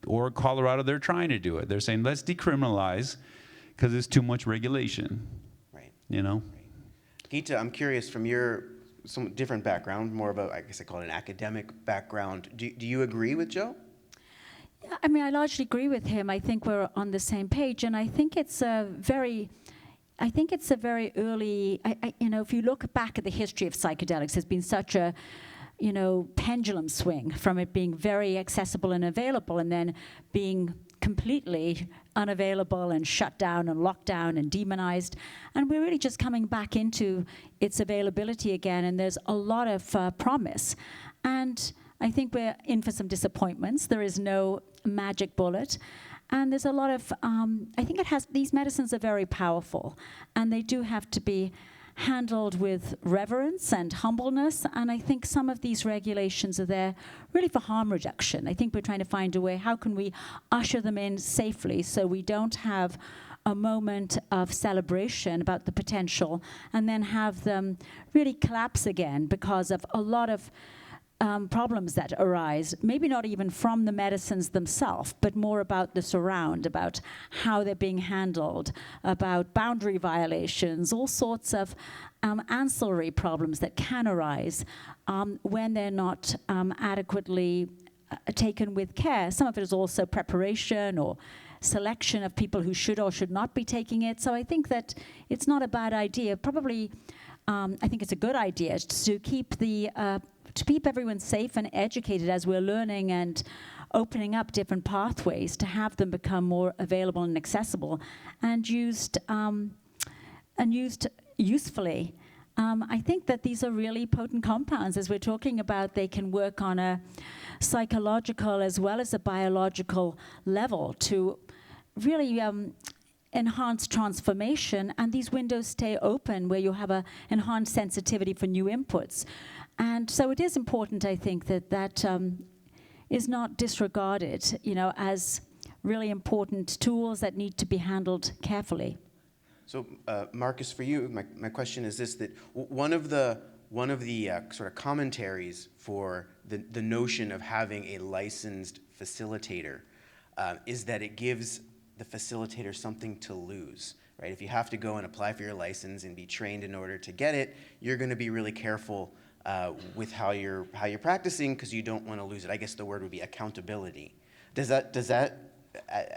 Or Colorado, they're trying to do it. They're saying, let's decriminalize because it's too much regulation. Right. You know? Right. Gita, I'm curious, from your somewhat different background, more of a, I guess I call it an academic background, do you agree with Joe? Yeah, I mean, I largely agree with him. I think we're on the same page, and I think it's a very early, you know, if you look back at the history of psychedelics, there's been such a, you know, pendulum swing from it being very accessible and available and then being completely unavailable and shut down and locked down and demonized. And we're really just coming back into its availability again, and there's a lot of promise. And I think we're in for some disappointments. There is no magic bullet. And there's a lot of, I think these medicines are very powerful, and they do have to be handled with reverence and humbleness, and I think some of these regulations are there really for harm reduction. I think we're trying to find a way, how can we usher them in safely so we don't have a moment of celebration about the potential and then have them really collapse again because of a lot of problems that arise, maybe not even from the medicines themselves, but more about the surround, about how they're being handled, about boundary violations, all sorts of ancillary problems that can arise when they're not adequately taken with care. Some of it is also preparation or selection of people who should or should not be taking it. So I think that it's not a bad idea. Probably, I think it's a good idea to keep everyone safe and educated as we're learning and opening up different pathways to have them become more available and accessible and used usefully. I think that these are really potent compounds. As we're talking about, they can work on a psychological as well as a biological level to really enhanced transformation, and these windows stay open where you have an enhanced sensitivity for new inputs. And so it is important, I think, that is not disregarded, you know, as really important tools that need to be handled carefully. So, Markus, for you, my question is this: that one of the sort of commentaries for the notion of having a licensed facilitator is that it gives the facilitator something to lose, right? If you have to go and apply for your license and be trained in order to get it, you're going to be really careful with how you're practicing because you don't want to lose it. I guess the word would be accountability. Does that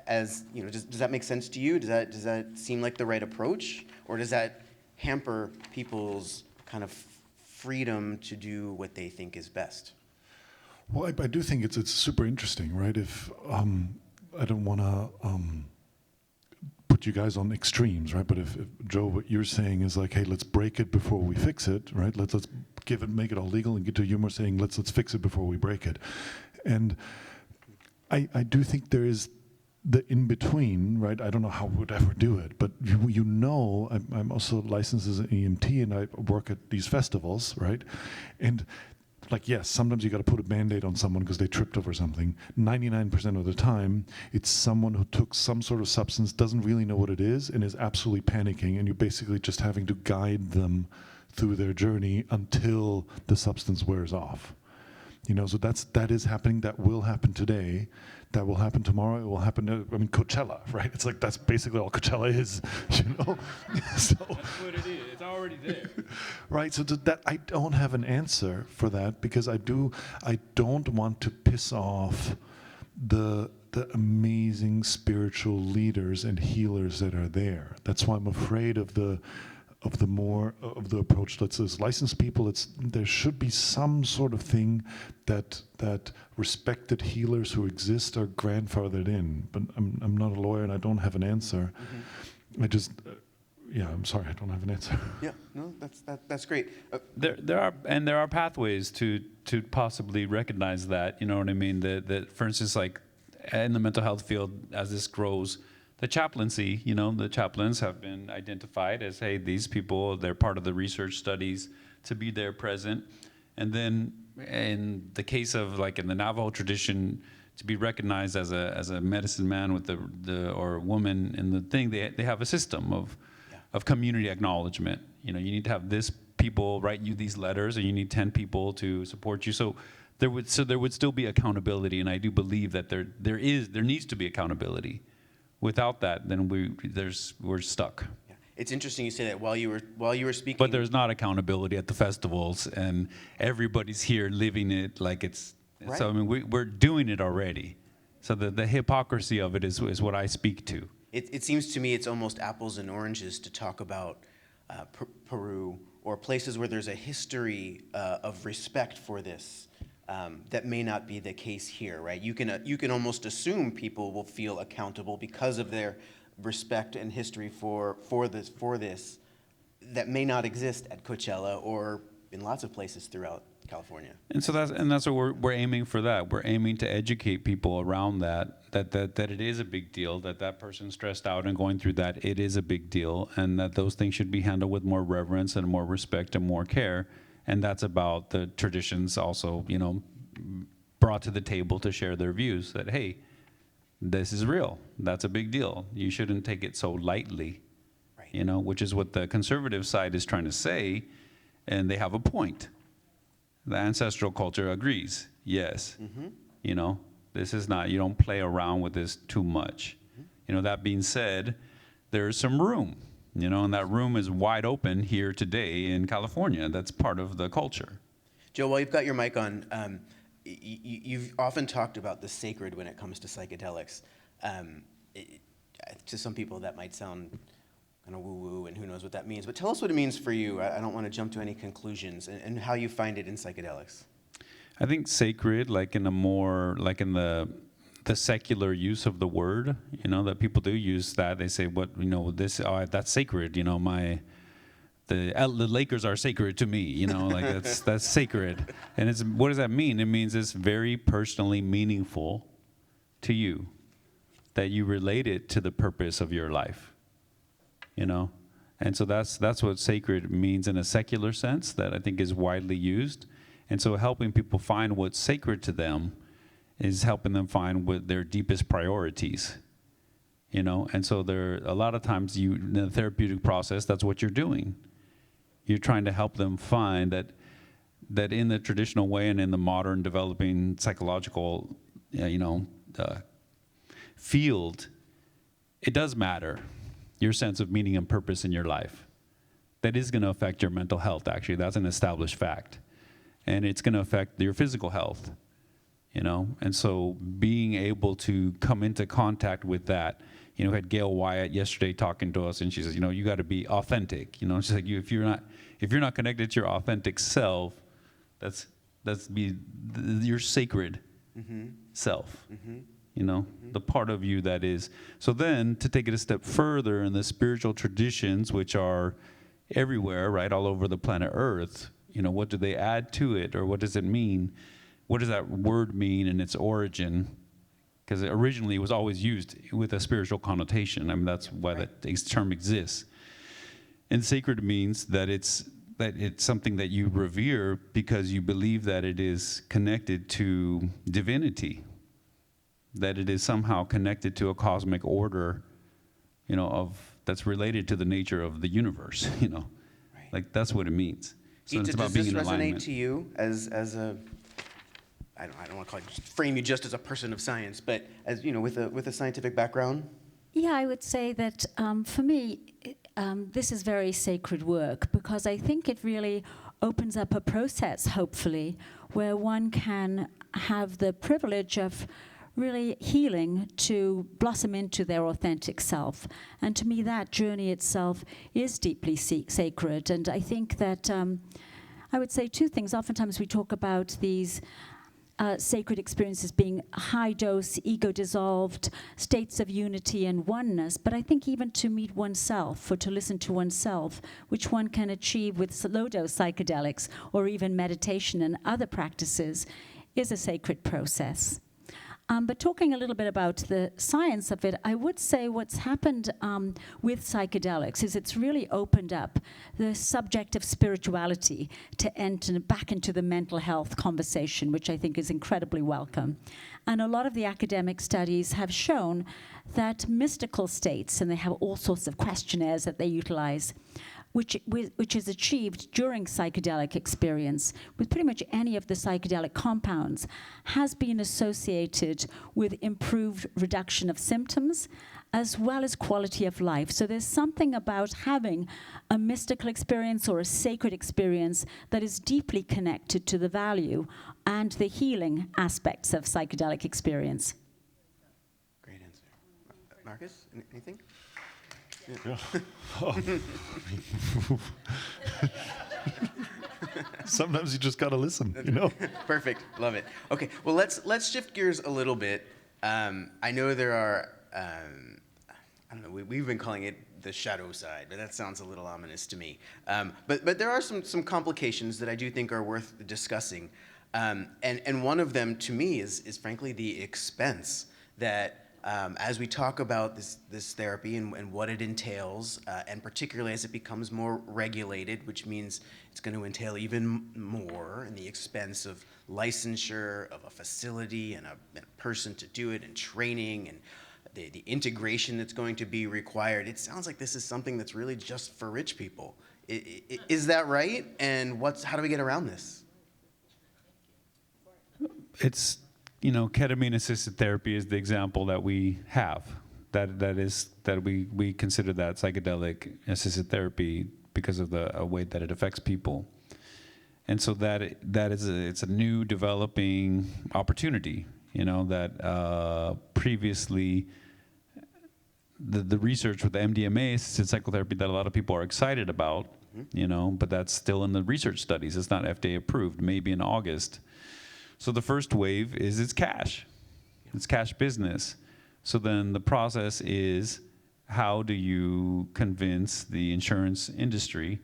as you know, does that make sense to you? Does that seem like the right approach, or does that hamper people's kind of freedom to do what they think is best? Well, I do think it's super interesting, right? If I don't want to put you guys on extremes, right? But if Joe, what you're saying is like, hey, let's break it before we fix it, right? Let's make it all legal, and get to you more saying, let's fix it before we break it. And I do think there is the in-between, right? I don't know how we would ever do it, but you know, I'm also licensed as an EMT, and I work at these festivals, right? And like, yes, sometimes you got to put a Band-Aid on someone because they tripped over something. 99% of the time, it's someone who took some sort of substance, doesn't really know what it is, and is absolutely panicking, and you're basically just having to guide them through their journey until the substance wears off. You know, so that is happening. That will happen today. That will happen tomorrow. It will happen. I mean, Coachella, right? It's like that's basically all Coachella is. You know, so that's what it is. It's already there. Right. So that I don't have an answer for that because I don't want to piss off the amazing spiritual leaders and healers that are there. That's why I'm afraid of the approach that says licensed people. There should be some sort of thing that respected healers who exist are grandfathered in. But I'm not a lawyer and I don't have an answer. Mm-hmm. I just I'm sorry, I don't have an answer. Yeah, no, that's great. There are pathways to possibly recognize that. You know what I mean? That for instance, like in the mental health field, as this grows, the chaplaincy, the chaplains have been identified as, hey, these people, they're part of the research studies to be there present. And then in the case of, like in the Navajo tradition, to be recognized as a medicine man with the or woman in the thing, they have a system of community acknowledgement. You need to have this people write you these letters, and you need 10 people to support you. So there would still be accountability, and I do believe that there needs to be accountability. Without that, then we're stuck. Yeah. It's interesting you say that while you were speaking. But there's not accountability at the festivals, and everybody's here living it like it's. Right. So I mean, we're doing it already. So the hypocrisy of it is what I speak to. It seems to me it's almost apples and oranges to talk about Peru or places where there's a history of respect for this that may not be the case here, right? You can almost assume people will feel accountable because of their respect and history for this that may not exist at Coachella or in lots of places throughout California. And so that's what we're aiming for. That we're aiming to educate people around that it is a big deal, that person's stressed out and going through that, it is a big deal, and that those things should be handled with more reverence and more respect and more care. And that's about the traditions also, brought to the table to share their views that, hey, this is real. That's a big deal. You shouldn't take it so lightly, right. Which is what the conservative side is trying to say, and they have a point. The ancestral culture agrees. Yes. Mm-hmm. This is not, you don't play around with this too much. Mm-hmm. That being said, there's some room, and that room is wide open here today in California. That's part of the culture. Joe, while you've got your mic on, you've often talked about the sacred when it comes to psychedelics. To some people that might sound kind of woo-woo, and who knows what that means. But tell us what it means for you. I don't want to jump to any conclusions, and how you find it in psychedelics. I think sacred, like in the secular use of the word, that people do use that. They say, that's sacred. The Lakers are sacred to me. Like that's sacred. And what does that mean? It means it's very personally meaningful to you, that you relate it to the purpose of your life. And so that's what sacred means in a secular sense that I think is widely used. And so helping people find what's sacred to them is helping them find what their deepest priorities, And so a lot of times in the therapeutic process, that's what you're doing. You're trying to help them find that in the traditional way and in the modern developing psychological, field, it does matter. Your sense of meaning and purpose in your life. That is going to affect your mental health, actually. That's an established fact. And it's going to affect your physical health, And so being able to come into contact with that, we had Gail Wyatt yesterday talking to us, and she says, you got to be authentic. She's like, if you're not connected to your authentic self, that's your sacred self. Mm-hmm. The part of you that is. So then to take it a step further in the spiritual traditions, which are everywhere, right, all over the planet Earth, what do they add to it, or what does it mean? What does that word mean in its origin? Because originally it was always used with a spiritual connotation. I mean, that's why that term exists. And sacred means that it's something that you revere because you believe that it is connected to divinity, that it is somehow connected to a cosmic order, that's related to the nature of the universe, Like that's what it means. So Gita, it's about does being this in resonate alignment. to you as a, I don't want to frame you just as a person of science, but as with a scientific background? Yeah, I would say that for me, this is very sacred work because I think it really opens up a process, hopefully, where one can have the privilege of really healing to blossom into their authentic self. And to me, that journey itself is deeply sacred. And I think that I would say two things. Oftentimes we talk about these sacred experiences being high-dose, ego-dissolved states of unity and oneness. But I think even to meet oneself or to listen to oneself, which one can achieve with low-dose psychedelics or even meditation and other practices, is a sacred process. But talking a little bit about the science of it, I would say what's happened with psychedelics is it's really opened up the subject of spirituality to enter back into the mental health conversation, which I think is incredibly welcome. And a lot of the academic studies have shown that mystical states, and they have all sorts of questionnaires that they utilize, which is achieved during psychedelic experience with pretty much any of the psychedelic compounds, has been associated with improved reduction of symptoms as well as quality of life. So there's something about having a mystical experience or a sacred experience that is deeply connected to the value and the healing aspects of psychedelic experience. Great answer. Markus, anything? Yeah. Oh. Sometimes you just gotta listen, you know? Perfect, love it. Okay, well, let's shift gears a little bit. I know there are, I don't know, we've been calling it the shadow side, but that sounds a little ominous to me. But there are some complications that I do think are worth discussing. And one of them, to me, is frankly the expense that as we talk about this therapy and what it entails, and particularly as it becomes more regulated, which means it's going to entail even more in the expense of licensure of a facility and a person to do it, and training, and the integration that's going to be required. It sounds like this is something that's really just for rich people. Is that right? And how do we get around this? It's, ketamine-assisted therapy is the example that we have. That we consider that psychedelic-assisted therapy because of the way that it affects people. And so it's a new developing opportunity, that previously the research with the MDMA-assisted psychotherapy that a lot of people are excited about, but that's still in the research studies. It's not FDA approved, maybe in August. So the first wave is it's cash business. So then the process is, how do you convince the insurance industry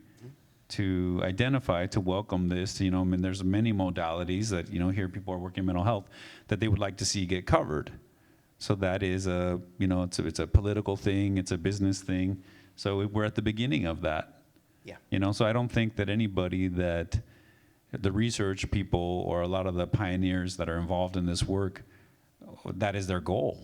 to identify, to welcome this? There's many modalities that, here people are working in mental health that they would like to see get covered. So that is it's a political thing, it's a business thing. So we're at the beginning of that. Yeah. So I don't think that anybody that the research people or a lot of the pioneers that are involved in this work, that is their goal.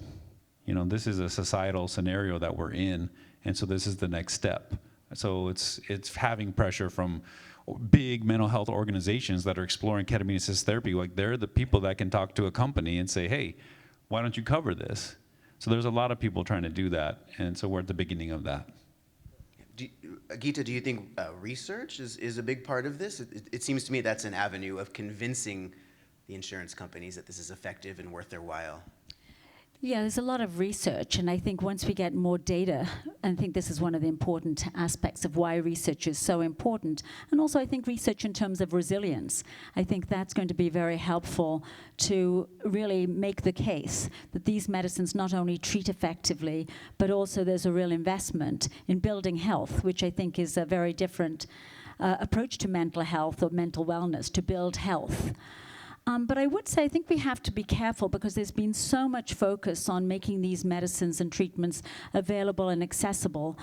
This is a societal scenario that we're in, and so this is the next step. So it's having pressure from big mental health organizations that are exploring ketamine-assisted therapy. Like, they're the people that can talk to a company and say, hey, why don't you cover this? So there's a lot of people trying to do that, and so we're at the beginning of that. Gita, do you think research is a big part of this? It seems to me that's an avenue of convincing the insurance companies that this is effective and worth their while. Yeah, there's a lot of research, and I think once we get more data, I think this is one of the important aspects of why research is so important. And also I think research in terms of resilience. I think that's going to be very helpful to really make the case that these medicines not only treat effectively, but also there's a real investment in building health, which I think is a very different approach to mental health or mental wellness, to build health. But I would say I think we have to be careful, because there's been so much focus on making these medicines and treatments available and accessible.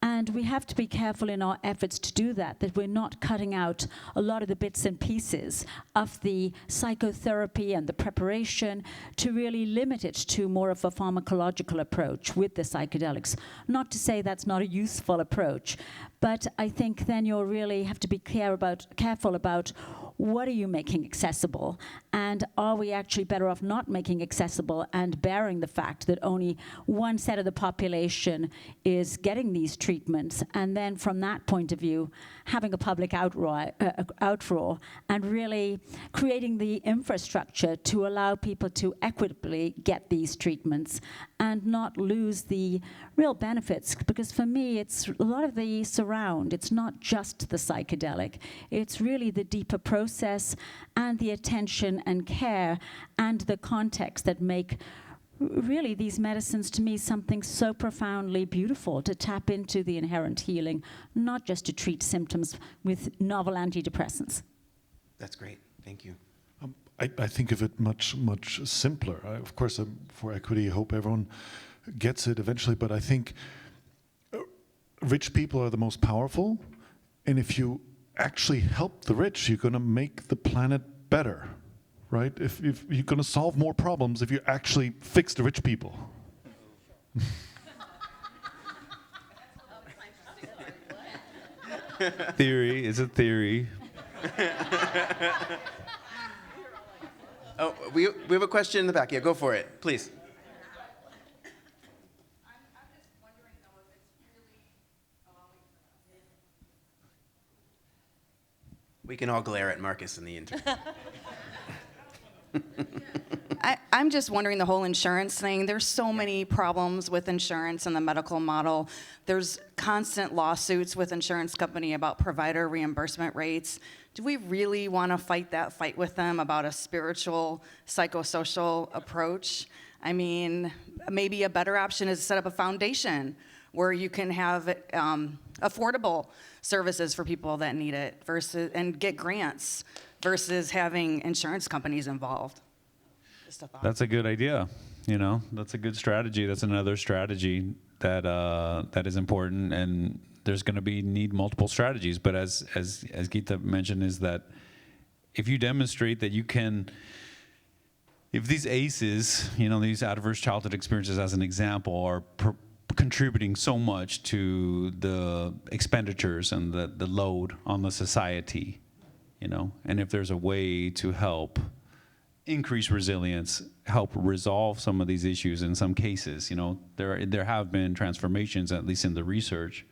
And we have to be careful in our efforts to do that we're not cutting out a lot of the bits and pieces of the psychotherapy and the preparation to really limit it to more of a pharmacological approach with the psychedelics. Not to say that's not a useful approach, but I think then you'll really have to be careful about what are you making accessible, and are we actually better off not making accessible and bearing the fact that only one set of the population is getting these treatments, and then from that point of view having a public outroar and really creating the infrastructure to allow people to equitably get these treatments and not lose the real benefits. Because for me, it's a lot of the surround. It's not just the psychedelic. It's really the deeper process and the attention and care and the context that make really these medicines, to me, something so profoundly beautiful, to tap into the inherent healing, not just to treat symptoms with novel antidepressants. That's great. Thank you. I think of it much simpler. Of course, I'm for equity. I hope everyone gets it eventually. But I think rich people are the most powerful, and if you actually help the rich, you're going to make the planet better, right? If you're going to solve more problems if you actually fix the rich people. Theory is a theory. Oh, we have a question in the back. Yeah, go for it, please. We can all glare at Markus in the interview. I'm just wondering the whole insurance thing. There's so many problems with insurance and the medical model. There's constant lawsuits with insurance company about provider reimbursement rates. Do we really want to fight that fight with them about a spiritual, psychosocial approach? I mean, maybe a better option is to set up a foundation where you can have affordable services for people that need it and get grants versus having insurance companies involved. Just a thought. That's a good idea. That's a good strategy. That's another strategy that is important, and there's going to need multiple strategies. But as Gita mentioned, is that if you demonstrate that you can, if these ACEs, these adverse childhood experiences, as an example, are contributing so much to the expenditures and the load on the society, and if there's a way to help increase resilience, help resolve some of these issues in some cases, there have been transformations, at least in the research,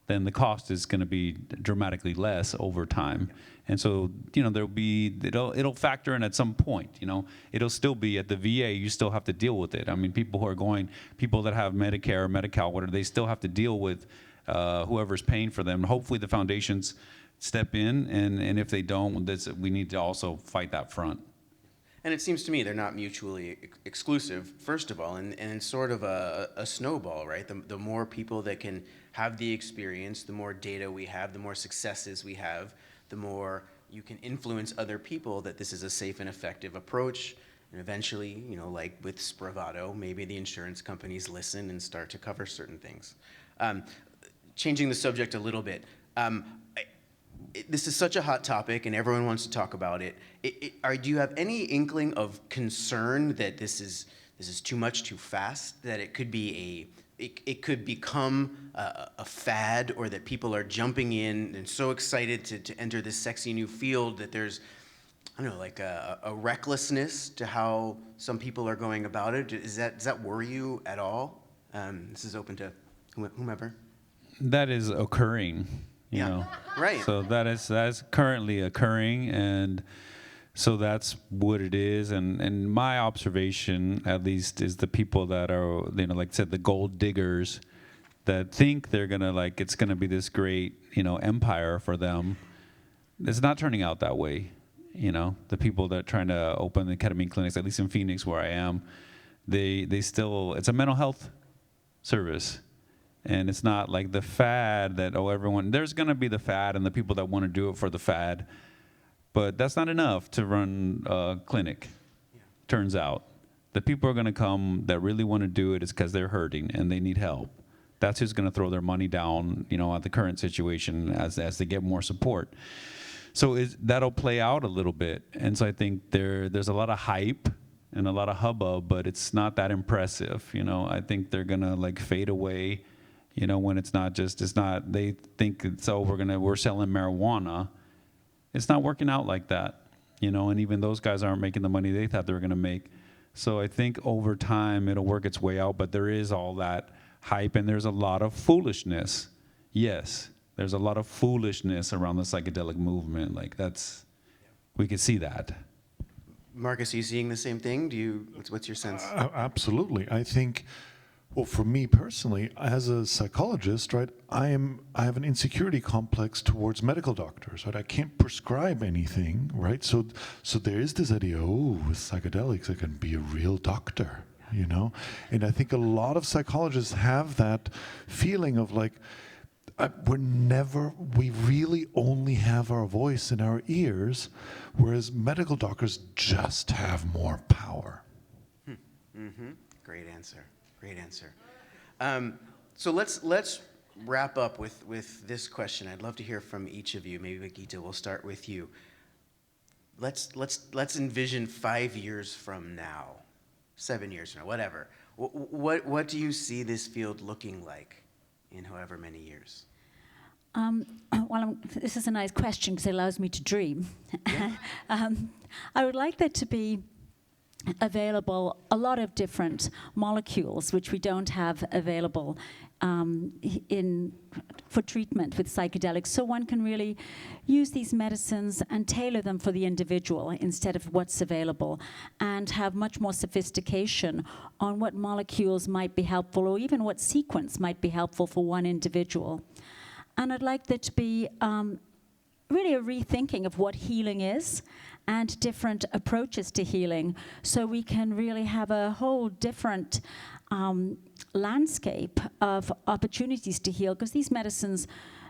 then the cost is going to be dramatically less over time. And so, it'll factor in at some point, it'll still be at the VA, you still have to deal with it. I mean, people that have Medicare or Medi-Cal, whatever, they still have to deal with whoever's paying for them. Hopefully the foundations step in, and if they don't, we need to also fight that front. And it seems to me they're not mutually exclusive, first of all, and it's sort of a snowball, right? The more people that can have the experience, the more data we have, the more successes we have, the more you can influence other people that this is a safe and effective approach. And eventually, like with Spravato, maybe the insurance companies listen and start to cover certain things. Changing the subject a little bit, this is such a hot topic and everyone wants to talk about it. Do you have any inkling of concern that this is too much too fast, that it could be it could become a fad, or that people are jumping in and so excited to enter this sexy new field that there's, I don't know, like a recklessness to how some people are going about it? Does that worry you at all? This is open to whomever. That is occurring. You know. Right. So that's currently occurring, and so that's what it is. And my observation, at least, is the people that are, like I said, the gold diggers that think they're gonna it's gonna be this great, empire for them. It's not turning out that way. The people that are trying to open the ketamine clinics, at least in Phoenix where I am, they still, it's a mental health service. And it's not like the fad that, there's going to be the fad and the people that want to do it for the fad. But that's not enough to run a clinic, turns out. The people are going to come that really want to do it is because they're hurting and they need help. That's who's going to throw their money down, at the current situation as they get more support. So that'll play out a little bit. And so I think there's a lot of hype and a lot of hubbub, but it's not that impressive. I think they're going to fade away. When it's not, they think we're selling marijuana. It's not working out like that, and even those guys aren't making the money they thought they were going to make. So I think over time it'll work its way out, but there is all that hype and there's a lot of foolishness. Yes, there's a lot of foolishness around the psychedelic movement. We could see that. Markus, are you seeing the same thing? What's your sense? Absolutely. I think, well, for me personally, as a psychologist, right, I have an insecurity complex towards medical doctors, right? I can't prescribe anything, right? So there is this idea, with psychedelics, I can be a real doctor, And I think a lot of psychologists have that feeling of we really only have our voice in our ears, whereas medical doctors just have more power. Great answer. Great answer. So let's wrap up with this question. I'd love to hear from each of you. Maybe Gita, we'll start with you. Let's envision 5 years from now, 7 years from now, whatever. What do you see this field looking like in however many years? This is a nice question because it allows me to dream. Yeah. I would like there to be available a lot of different molecules which we don't have available for treatment with psychedelics, so one can really use these medicines and tailor them for the individual instead of what's available, and have much more sophistication on what molecules might be helpful, or even what sequence might be helpful for one individual. And I'd like there to be really a rethinking of what healing is and different approaches to healing, so we can really have a whole different landscape of opportunities to heal, because these medicines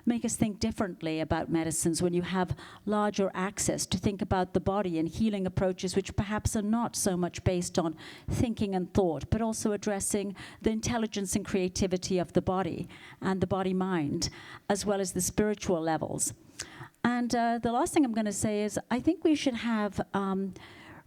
make us think differently about medicines when you have larger access to think about the body and healing approaches which perhaps are not so much based on thinking and thought, but also addressing the intelligence and creativity of the body and the body-mind, as well as the spiritual levels. And the last thing I'm going to say is I think we should have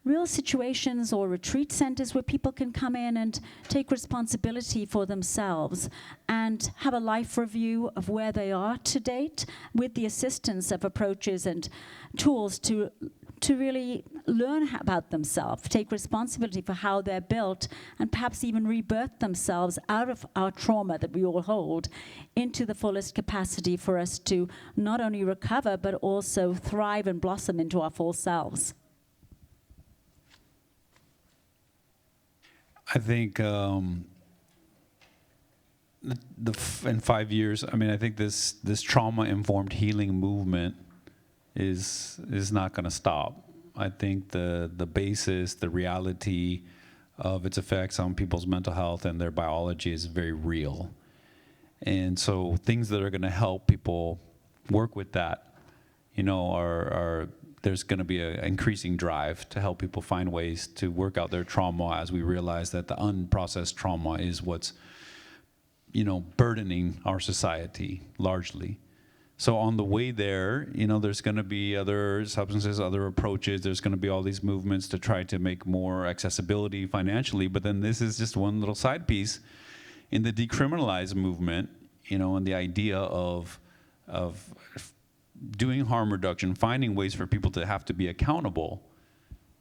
real situations or retreat centers where people can come in and take responsibility for themselves and have a life review of where they are to date, with the assistance of approaches and tools to really learn about themselves, take responsibility for how they're built, and perhaps even rebirth themselves out of our trauma that we all hold into the fullest capacity for us to not only recover but also thrive and blossom into our full selves. I think in 5 years, I mean, I think this trauma-informed healing movement is not going to stop. I think the basis, the reality of its effects on people's mental health and their biology is very real. And so things that are going to help people work with that, you know, are there's going to be an increasing drive to help people find ways to work out their trauma, as we realize that the unprocessed trauma is what's, you know, burdening our society largely. So on the way there, you know, there's going to be other substances, other approaches. There's going to be all these movements to try to make more accessibility financially. But then this is just one little side piece in the decriminalized movement, you know, and the idea of doing harm reduction, finding ways for people to have to be accountable,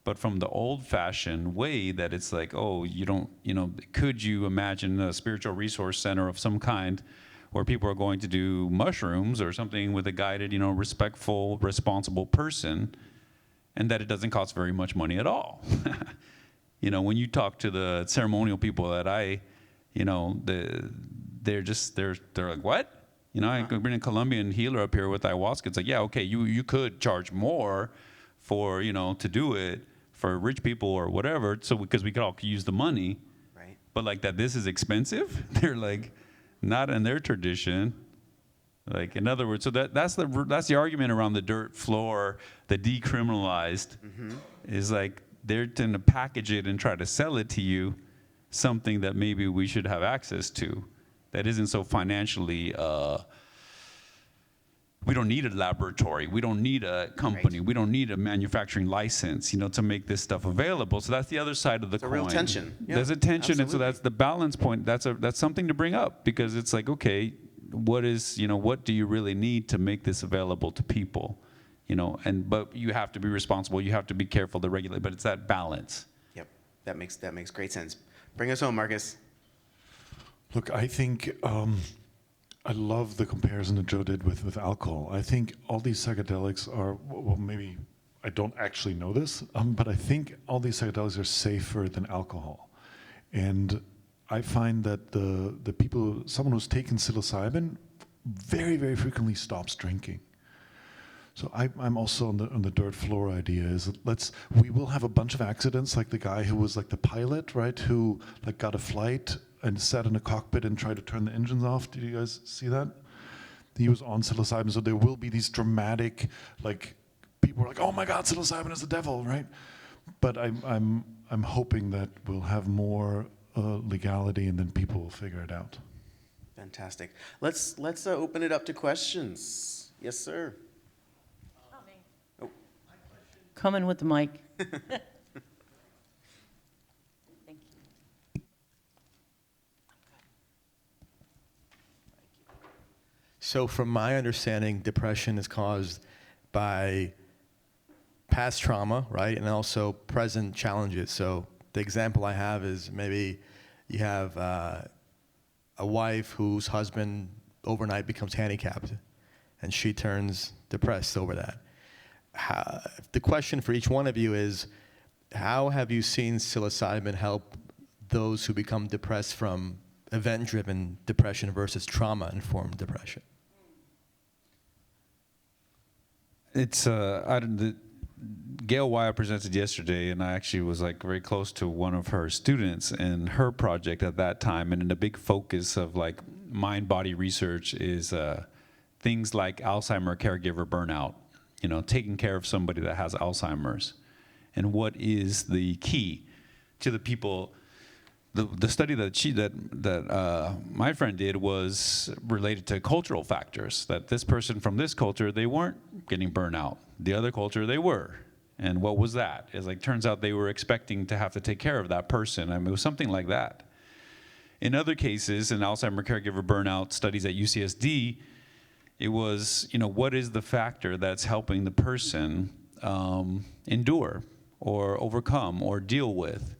but from the old-fashioned way that it's like, oh, you don't, you know, could you imagine a spiritual resource center of some kind where people are going to do mushrooms or something with a guided, you know, respectful, responsible person, and that it doesn't cost very much money at all. You know, when you talk to the ceremonial people that you know, they're like, what? You know, I could bring a Colombian healer up here with ayahuasca. It's like, yeah, okay, you could charge more for, you know, to do it for rich people or whatever, so because we could all use the money. Right. But like that, this is expensive. They're like, not in their tradition. Like, in other words, so that's the argument around the dirt floor, the decriminalized, is like they're trying to package it and try to sell it to you, something that maybe we should have access to. That isn't so financially, we don't need a laboratory, we don't need a company, we don't need a manufacturing license, you know, to make this stuff available. So that's the other side of the coin. It's a real tension. Yeah, there's a tension, absolutely. and so that's the balance point. That's something to bring up, because it's like, okay, what do you really need to make this available to people, you know? But you have to be responsible, you have to be careful to regulate, but it's that balance. Yep, that makes great sense. Bring us home, Markus. Look, I think I love the comparison that Joe did with alcohol. I think all these psychedelics are, well, maybe I don't actually know this, but I think all these psychedelics are safer than alcohol. And I find that the people, someone who's taken psilocybin very, very frequently stops drinking. So I'm also on the dirt floor idea is we will have a bunch of accidents, like the guy who was like the pilot, right, who like got a flight and sat in a cockpit and tried to turn the engines off. Did you guys see that? he was on psilocybin, so there will be these dramatic, like, people are like, oh my God, psilocybin is the devil, right? But I'm hoping that we'll have more legality, and then people will figure it out. Fantastic. Let's open it up to questions. Yes, sir. Coming with the mic. So from my understanding, depression is caused by past trauma, right? And also present challenges. So the example I have is maybe you have a wife whose husband overnight becomes handicapped and she turns depressed over that. The question for each one of you is, how have you seen psilocybin help those who become depressed from event-driven depression versus trauma-informed depression? It's Gail Wyatt presented yesterday, and I actually was like very close to one of her students and her project at that time. And a big focus of like mind-body research is things like Alzheimer caregiver burnout. You know, taking care of somebody that has Alzheimer's, and what is the key to the people. The study that my friend did was related to cultural factors. That this person from this culture, they weren't getting burnout. The other culture, they were. And what was that? It's like, turns out they were expecting to have to take care of that person. I mean, it was something like that. In other cases, in Alzheimer caregiver burnout studies at UCSD, it was, you know, what is the factor that's helping the person endure or overcome or deal with?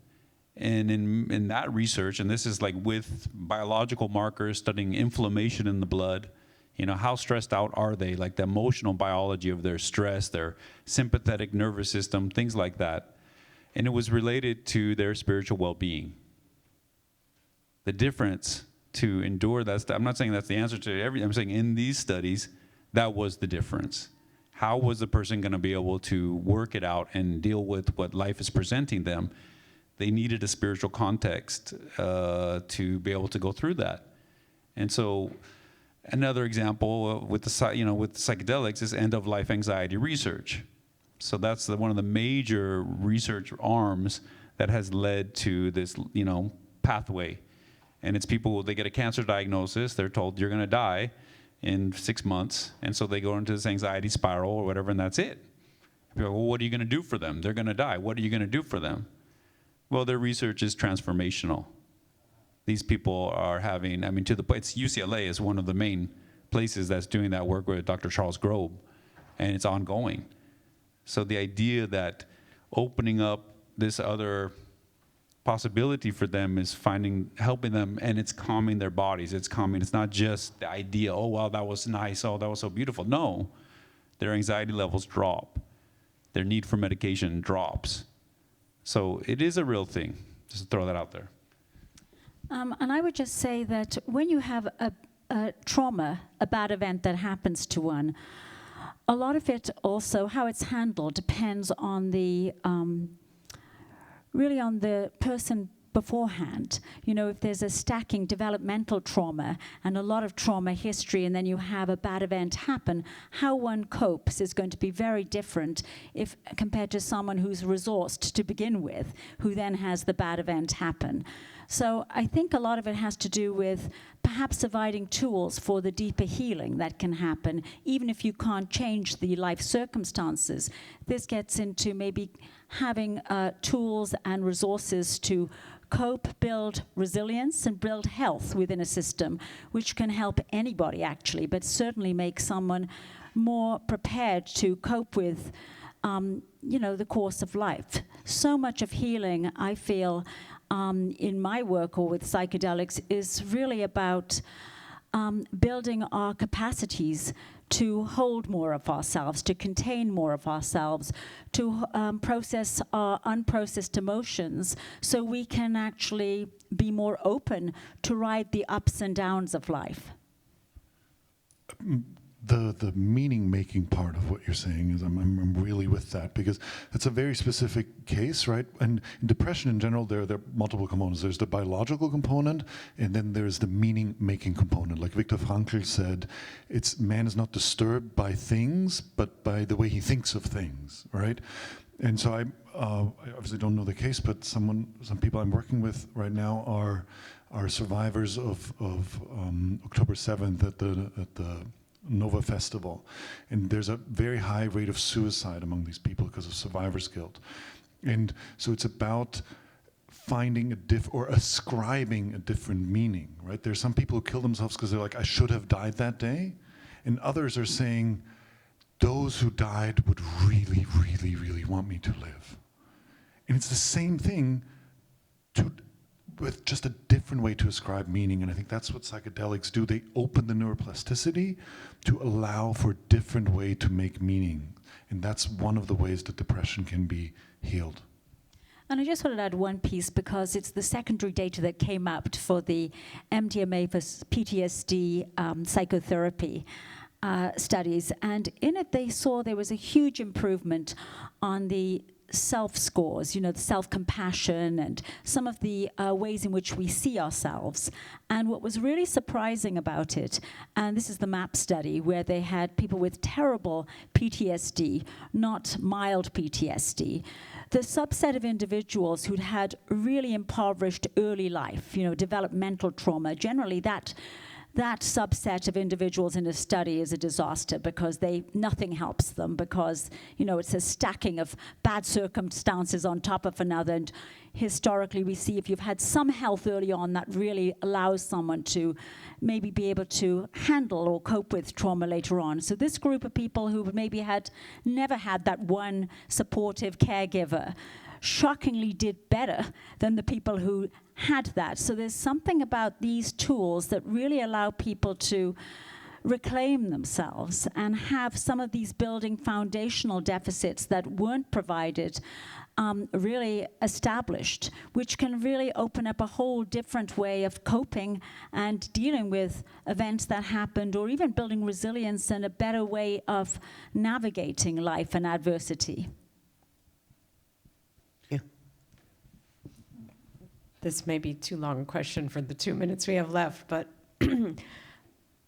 And in that research, and this is like with biological markers, studying inflammation in the blood, you know, how stressed out are they, like the emotional biology of their stress, their sympathetic nervous system, things like that. And it was related to their spiritual well-being. The difference to endure, I'm not saying that's the answer to everything, I'm saying in these studies, that was the difference. How was the person going to be able to work it out and deal with what life is presenting them? They needed a spiritual context to be able to go through that. And so another example with the psychedelics is end-of-life anxiety research. So that's one of the major research arms that has led to this, you know, pathway. And it's people, they get a cancer diagnosis, they're told you're going to die in 6 months, and so they go into this anxiety spiral or whatever, and that's it. People go, well, what are you going to do for them? They're going to die. What are you going to do for them? Well, their research is transformational. These people are having, I mean, it's UCLA is one of the main places that's doing that work with Dr. Charles Grobe, and it's ongoing. So the idea that opening up this other possibility for them is helping them, and it's calming their bodies. It's calming. It's not just the idea, oh, wow, that was nice. Oh, that was so beautiful. No, their anxiety levels drop. Their need for medication drops. So it is a real thing, just to throw that out there. And I would just say that when you have a trauma, a bad event that happens to one, a lot of it also, how it's handled, depends on really on the person beforehand. You know, if there's a stacking developmental trauma and a lot of trauma history, and then you have a bad event happen, how one copes is going to be very different if compared to someone who's resourced to begin with, who then has the bad event happen. So I think a lot of it has to do with perhaps providing tools for the deeper healing that can happen, even if you can't change the life circumstances. This gets into maybe having tools and resources to cope, build resilience, and build health within a system, which can help anybody actually, but certainly make someone more prepared to cope with the course of life. So much of healing, I feel, in my work or with psychedelics is really about building our capacities to hold more of ourselves, to contain more of ourselves, to process our unprocessed emotions so we can actually be more open to ride the ups and downs of life. the meaning-making part of what you're saying is I'm really with that, because it's a very specific case, right? And in depression in general, there are multiple components. There's the biological component, and then there's the meaning-making component. Like Viktor Frankl said, man is not disturbed by things, but by the way he thinks of things, right? And so I obviously don't know the case, but some people I'm working with right now are survivors of October 7th at the Nova Festival, and there's a very high rate of suicide among these people because of survivor's guilt. And so it's about finding or ascribing a different meaning, right? There's some people who kill themselves because they're like, I should have died that day, and others are saying, those who died would really, really, really want me to live. And it's the same thing with just a different way to ascribe meaning, and I think that's what psychedelics do. They open the neuroplasticity to allow for a different way to make meaning, and that's one of the ways that depression can be healed. And I just wanted to add one piece, because it's the secondary data that came out for the MDMA for PTSD psychotherapy studies, and in it they saw there was a huge improvement on the self-scores, the self-compassion and some of the ways in which we see ourselves. And what was really surprising about it, and this is the MAP study, where they had people with terrible PTSD, not mild PTSD, the subset of individuals who'd had really impoverished early life, developmental trauma, generally that subset of individuals in a study is a disaster, because nothing helps them, because it's a stacking of bad circumstances on top of another. And historically we see if you've had some health early on, that really allows someone to maybe be able to handle or cope with trauma later on. So this group of people who maybe had never had that one supportive caregiver shockingly did better than the people who had that. So there's something about these tools that really allow people to reclaim themselves and have some of these building foundational deficits that weren't provided really established, which can really open up a whole different way of coping and dealing with events that happened, or even building resilience and a better way of navigating life and adversity. This may be too long a question for the 2 minutes we have left, but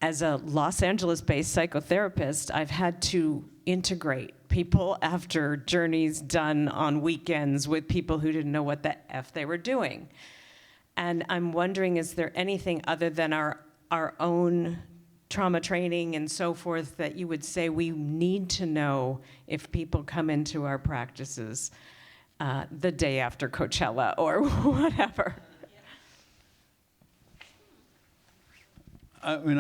as a Los Angeles-based psychotherapist, I've had to integrate people after journeys done on weekends with people who didn't know what the F they were doing. And I'm wondering, is there anything other than our own trauma training and so forth that you would say we need to know if people come into our practices the day after Coachella or whatever? I mean,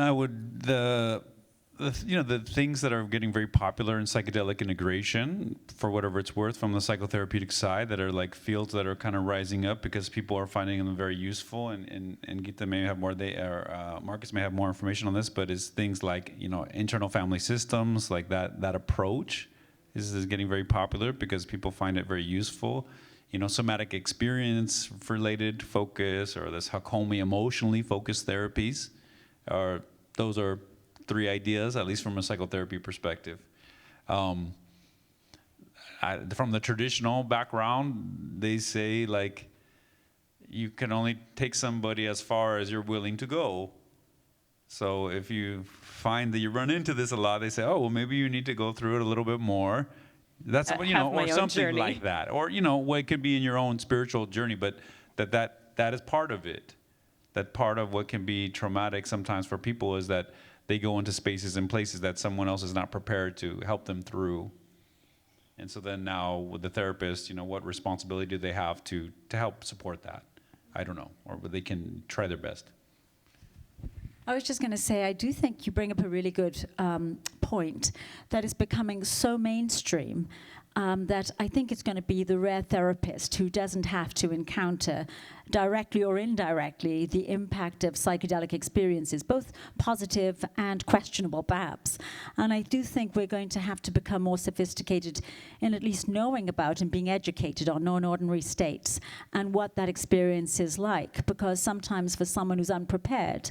the things that are getting very popular in psychedelic integration, for whatever it's worth, from the psychotherapeutic side, that are like fields that are kind of rising up because people are finding them very useful, and Gita may have more, Markus may have more information on this, but is things like, internal family systems, like that approach is getting very popular because people find it very useful. Somatic experience related focus, or this Hakomi emotionally focused therapies, those are three ideas, at least from a psychotherapy perspective. From the traditional background, they say, like, you can only take somebody as far as you're willing to go. So if you find that you run into this a lot, they say, oh, well, maybe you need to go through it a little bit more. That's or something journey. Like that, or what it could be in your own spiritual journey, but that is part of it. That part of what can be traumatic sometimes for people is that they go into spaces and places that someone else is not prepared to help them through. And so then now with the therapist, what responsibility do they have to help support that? I don't know, or they can try their best. I was just going to say, I do think you bring up a really good point that is becoming so mainstream that I think it's going to be the rare therapist who doesn't have to encounter directly or indirectly the impact of psychedelic experiences, both positive and questionable perhaps. And I do think we're going to have to become more sophisticated in at least knowing about and being educated on non-ordinary states and what that experience is like, because sometimes for someone who's unprepared,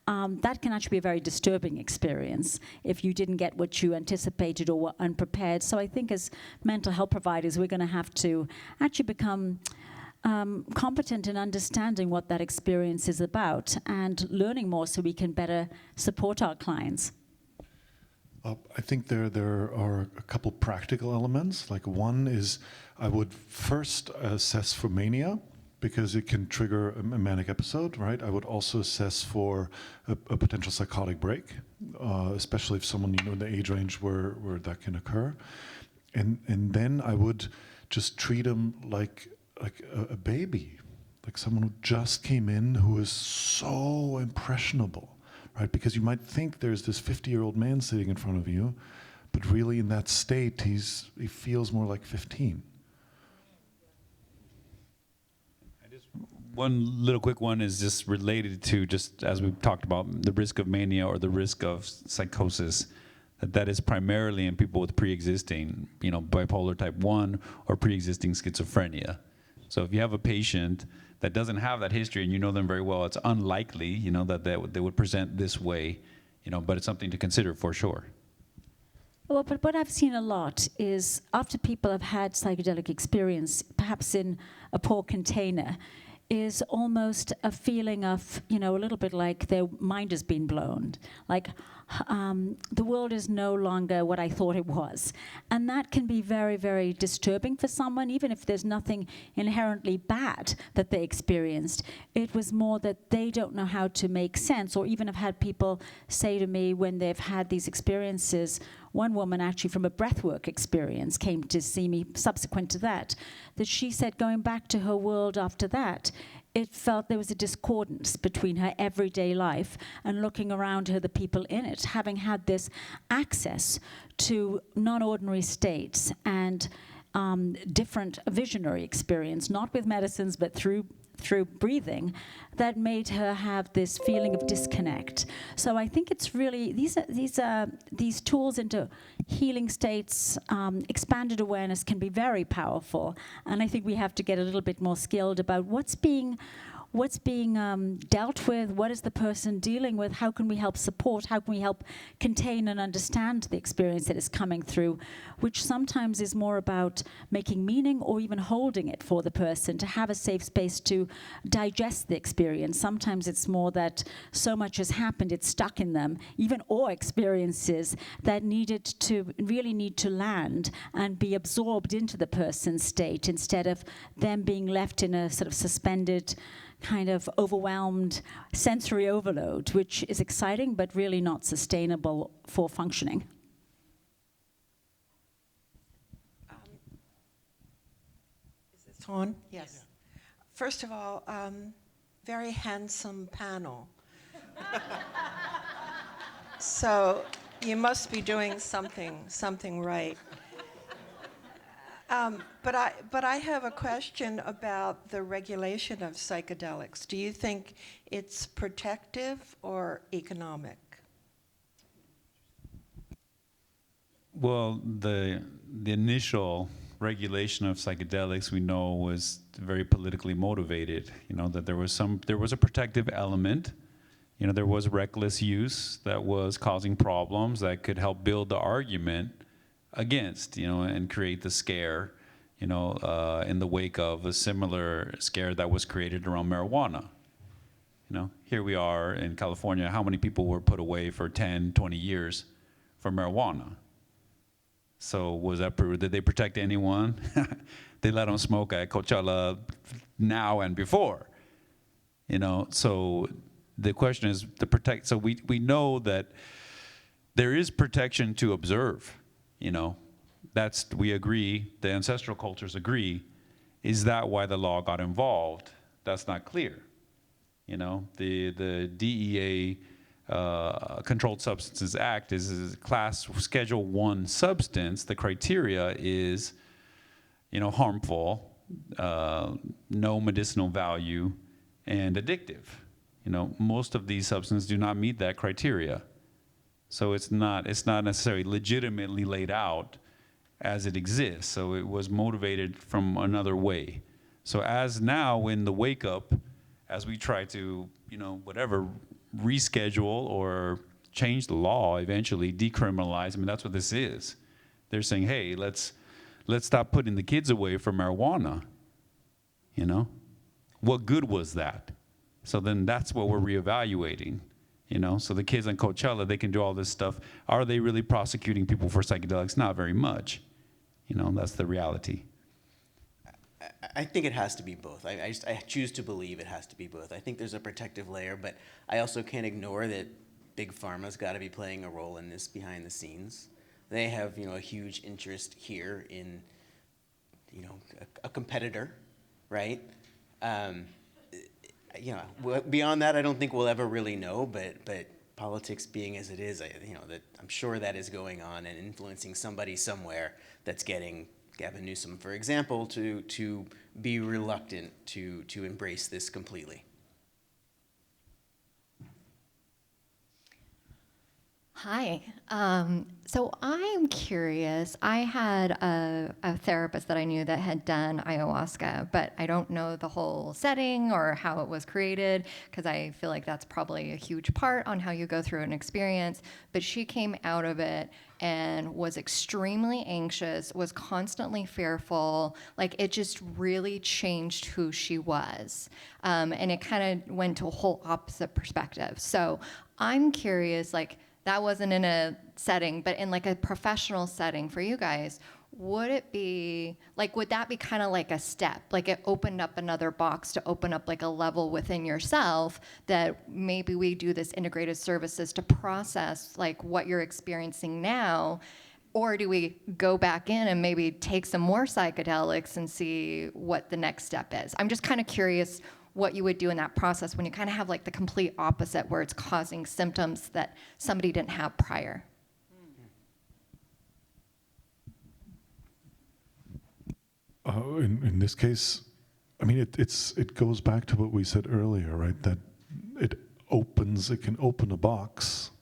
that can actually be a very disturbing experience if you didn't get what you anticipated or were unprepared. So I think as mental health providers, we're going to have to actually become competent in understanding what that experience is about and learning more so we can better support our clients. I think there are a couple practical elements. Like one is I would first assess for mania, because it can trigger a manic episode, right? I would also assess for a potential psychotic break, especially if someone, in the age range where that can occur. And then I would just treat them like a baby, like someone who just came in who is so impressionable, right? Because you might think there's this 50-year-old man sitting in front of you, but really in that state, he feels more like 15. One little quick one is just related to, just as we've talked about, the risk of mania or the risk of psychosis. That is primarily in people with pre-existing, bipolar type 1 or pre-existing schizophrenia. So if you have a patient that doesn't have that history and you know them very well, it's unlikely, that they would present this way, but it's something to consider for sure. Well, but what I've seen a lot is after people have had psychedelic experience, perhaps in a poor container, is almost a feeling of, a little bit like their mind has been blown. Like the world is no longer what I thought it was. And that can be very, very disturbing for someone, even if there's nothing inherently bad that they experienced. It was more that they don't know how to make sense, or even have had people say to me when they've had these experiences. One woman actually from a breathwork experience came to see me subsequent to that she said going back to her world after that, it felt there was a discordance between her everyday life and looking around her, the people in it, having had this access to non-ordinary states and different visionary experience, not with medicines, but through breathing, that made her have this feeling of disconnect. So I think it's really these tools into healing states, expanded awareness can be very powerful, and I think we have to get a little bit more skilled about what's being dealt with, what is the person dealing with, how can we help support, how can we help contain and understand the experience that is coming through, which sometimes is more about making meaning or even holding it for the person to have a safe space to digest the experience. Sometimes it's more that so much has happened, it's stuck in them, even awe experiences that need to land and be absorbed into the person's state instead of them being left in a sort of suspended kind of overwhelmed sensory overload, which is exciting but really not sustainable for functioning. Is this on? Yes. First of all, very handsome panel. So you must be doing something right. But I have a question about the regulation of psychedelics. Do you think it's protective or economic? Well, the initial regulation of psychedelics we know was very politically motivated. That there was a protective element. There was reckless use that was causing problems that could help build the argument against, and create the scare, in the wake of a similar scare that was created around marijuana. Here we are in California, how many people were put away for 10, 20 years for marijuana? So did they protect anyone? They let them smoke at Coachella now and before, so the question is so we know that there is protection to observe. We agree, the ancestral cultures agree. Is that why the law got involved? That's not clear. The DEA Controlled Substances Act is a class Schedule 1 substance. The criteria is, harmful, no medicinal value, and addictive. Most of these substances do not meet that criteria. So it's not necessarily legitimately laid out as it exists. So it was motivated from another way. So as now in the wake up, as we try to, reschedule or change the law eventually, decriminalize. I mean, that's what this is. They're saying, hey, let's stop putting the kids away from marijuana. You know, what good was that? So then that's what we're reevaluating. You know, so the kids on Coachella, they can do all this stuff. Are they really prosecuting people for psychedelics? Not very much. You know, that's the reality. I think it has to be both. I choose to believe it has to be both. I think there's a protective layer, but I also can't ignore that big pharma's got to be playing a role in this behind the scenes. They have, you know, a huge interest here in, you know, a competitor, right? You know, beyond that, I don't think we'll ever really know. But politics being as it is, you know, that I'm sure that is going on and influencing somebody somewhere that's getting Gavin Newsom, for example, to be reluctant to embrace this completely. Hi. So I'm curious. I had a therapist that I knew that had done ayahuasca, but I don't know the whole setting or how it was created, because I feel like that's probably a huge part on how you go through an experience. But she came out of it and was extremely anxious, was constantly fearful. Like, it just really changed who she was. And it kind of went to a whole opposite perspective. So I'm curious, like, that wasn't in a setting, but in like a professional setting for you guys, would it be, like, would that be kind of like a step? Like, it opened up another box to open up like a level within yourself that maybe we do this integrated services to process like what you're experiencing now? Or do we go back in and maybe take some more psychedelics and see what the next step is? I'm just kind of curious what you would do in that process when you kind of have like the complete opposite, where it's causing symptoms that somebody didn't have prior. In this case, I mean, it goes back to what we said earlier, right? That it can open a box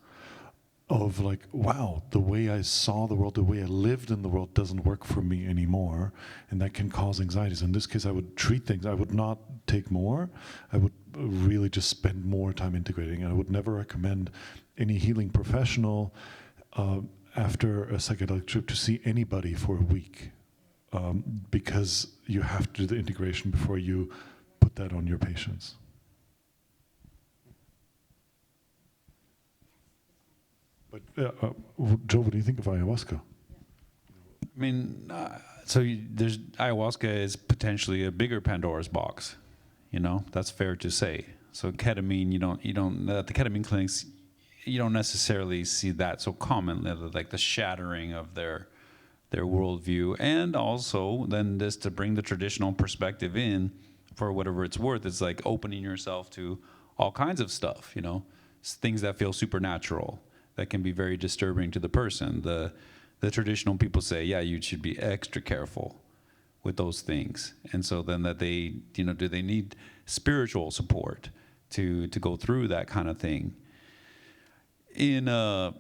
of like, wow, the way I saw the world, the way I lived in the world doesn't work for me anymore, and that can cause anxieties. In this case, I would treat things. I would not take more. I would really just spend more time integrating. And I would never recommend any healing professional after a psychedelic trip to see anybody for a week, because you have to do the integration before you put that on your patients. But Joe, what do you think of ayahuasca? I mean, there's ayahuasca is potentially a bigger Pandora's box. You know, that's fair to say. So ketamine, you don't at the ketamine clinics, you don't necessarily see that so common, like the shattering of their worldview, and also then just to bring the traditional perspective in for whatever it's worth. It's like opening yourself to all kinds of stuff. You know, things that feel supernatural, that can be very disturbing to the person. The traditional people say, yeah, you should be extra careful with those things. And so then that they, you know, do they need spiritual support to go through that kind of thing? In a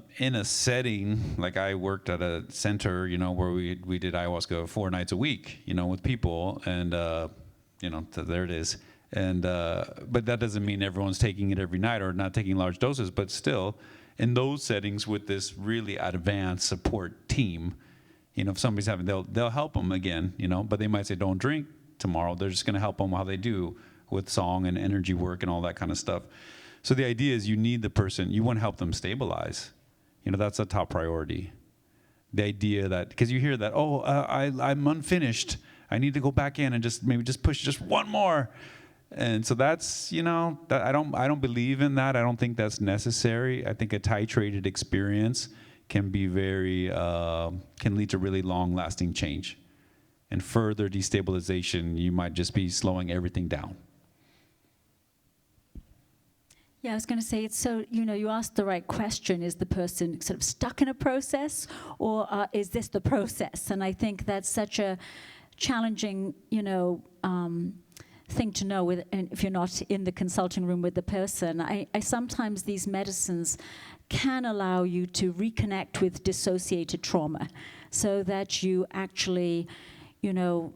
setting, like I worked at a center, you know, where we did ayahuasca 4 nights a week, you know, with people, and you know, there it is. And but that doesn't mean everyone's taking it every night or not taking large doses, but still, in those settings with this really advanced support team, you know, if somebody's having, they'll help them again, you know, but they might say, don't drink tomorrow. They're just going to help them while they do with song and energy work and all that kind of stuff. So the idea is you need the person, you want to help them stabilize. You know, that's a top priority. The idea that, because you hear that, oh, I'm unfinished. I need to go back in and maybe push just one more. And so that's, you know, that I don't believe in that. I don't think that's necessary. I think a titrated experience can be can lead to really long-lasting change. And further destabilization, you might just be slowing everything down. Yeah, I was going to say, so, you know, you asked the right question. Is the person sort of stuck in a process, or is this the process? And I think that's such a challenging, you know, thing to know if you're not in the consulting room with the person. I sometimes these medicines can allow you to reconnect with dissociated trauma, so that you actually, you know,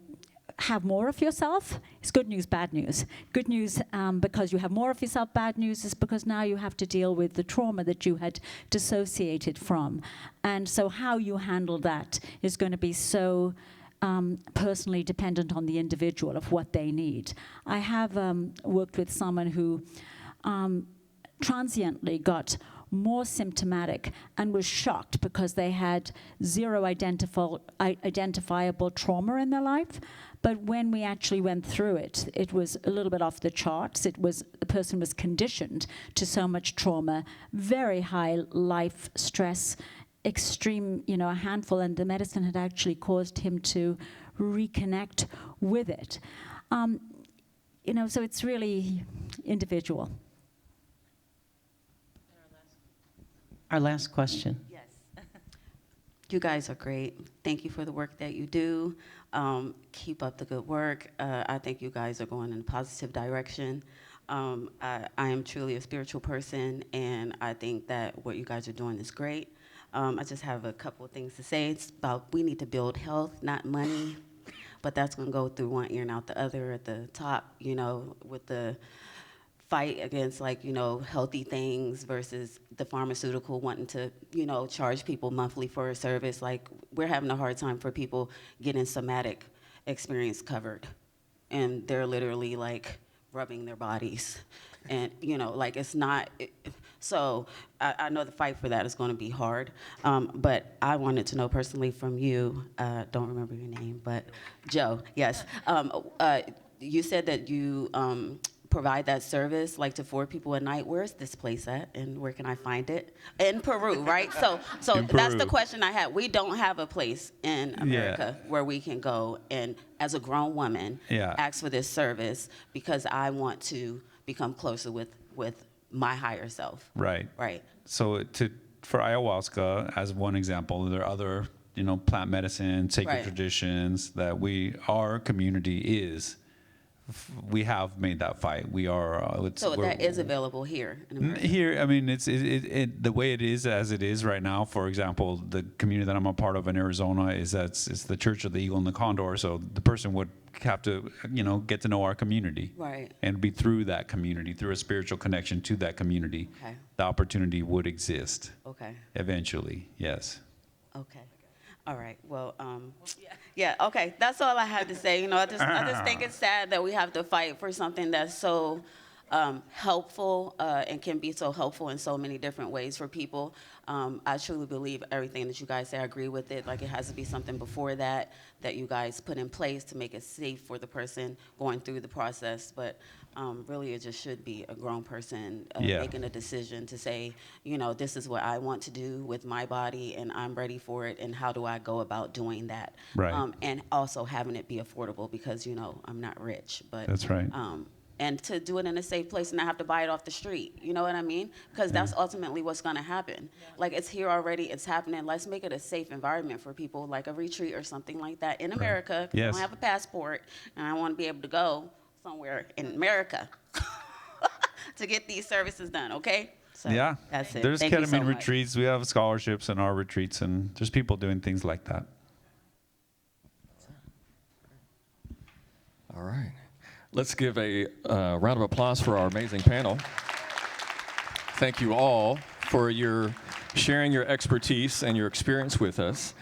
have more of yourself, it's good news, bad news. Good news because you have more of yourself, bad news is because now you have to deal with the trauma that you had dissociated from. And so how you handle that is going to be so personally dependent on the individual of what they need. I have worked with someone who transiently got more symptomatic and was shocked because they had zero identifiable trauma in their life. But when we actually went through it, it was a little bit off the charts. The person was conditioned to so much trauma, very high life stress, extreme, a handful, and the medicine had actually caused him to reconnect with it. So it's really individual. Our last question. Yes. You guys are great. Thank you for the work that you do. Keep up the good work. I think you guys are going in a positive direction. I am truly a spiritual person, and I think that what you guys are doing is great. I just have a couple of things to say. It's about we need to build health, not money, but that's going to go through one ear and out the other at the top, with the fight against healthy things versus the pharmaceutical wanting to, charge people monthly for a service. Like, we're having a hard time for people getting somatic experience covered. And they're literally rubbing their bodies. And, it's not, so I know the fight for that is going to be hard. But I wanted to know personally from you, don't remember your name, but Joe, yes. You said that you, provide that service to 4 people a night. Where's this place at, and where can I find it? In Peru, right? So that's the question I had. We don't have a place in America where we can go and, as a grown woman, ask for this service because I want to become closer with my higher self. Right. Right. So for ayahuasca, as one example, there are other plant medicine, sacred traditions that our community is. We have made that fight. We are. So that is available here in America. Here, I mean, it's the way it is as it is right now. For example, the community that I'm a part of in Arizona it's the Church of the Eagle and the Condor. So the person would have to get to know our community, right, and be through that community, through a spiritual connection to that community. Okay. The opportunity would exist. Okay. Eventually, yes. Okay. All right. Well, yeah. Okay. That's all I had to say. I just think it's sad that we have to fight for something that's so helpful and can be so helpful in so many different ways for people. I truly believe everything that you guys say. I agree with it. It has to be something before that you guys put in place to make it safe for the person going through the process. But really, it just should be a grown person making a decision to say, this is what I want to do with my body, and I'm ready for it, and how do I go about doing that? Right. And also having it be affordable because, I'm not rich. But that's right. And to do it in a safe place and not have to buy it off the street. You know what I mean? Because that's ultimately what's going to happen. It's here already. It's happening. Let's make it a safe environment for people, like a retreat or something like that in America. Yes. I don't have a passport, and I want to be able to go somewhere in America to get these services done, okay? So that's it. There's Thank you ketamine so much. retreats. We have scholarships in our retreats, and there's people doing things like that. All right. Let's give a round of applause for our amazing panel. Thank you all for your sharing your expertise and your experience with us.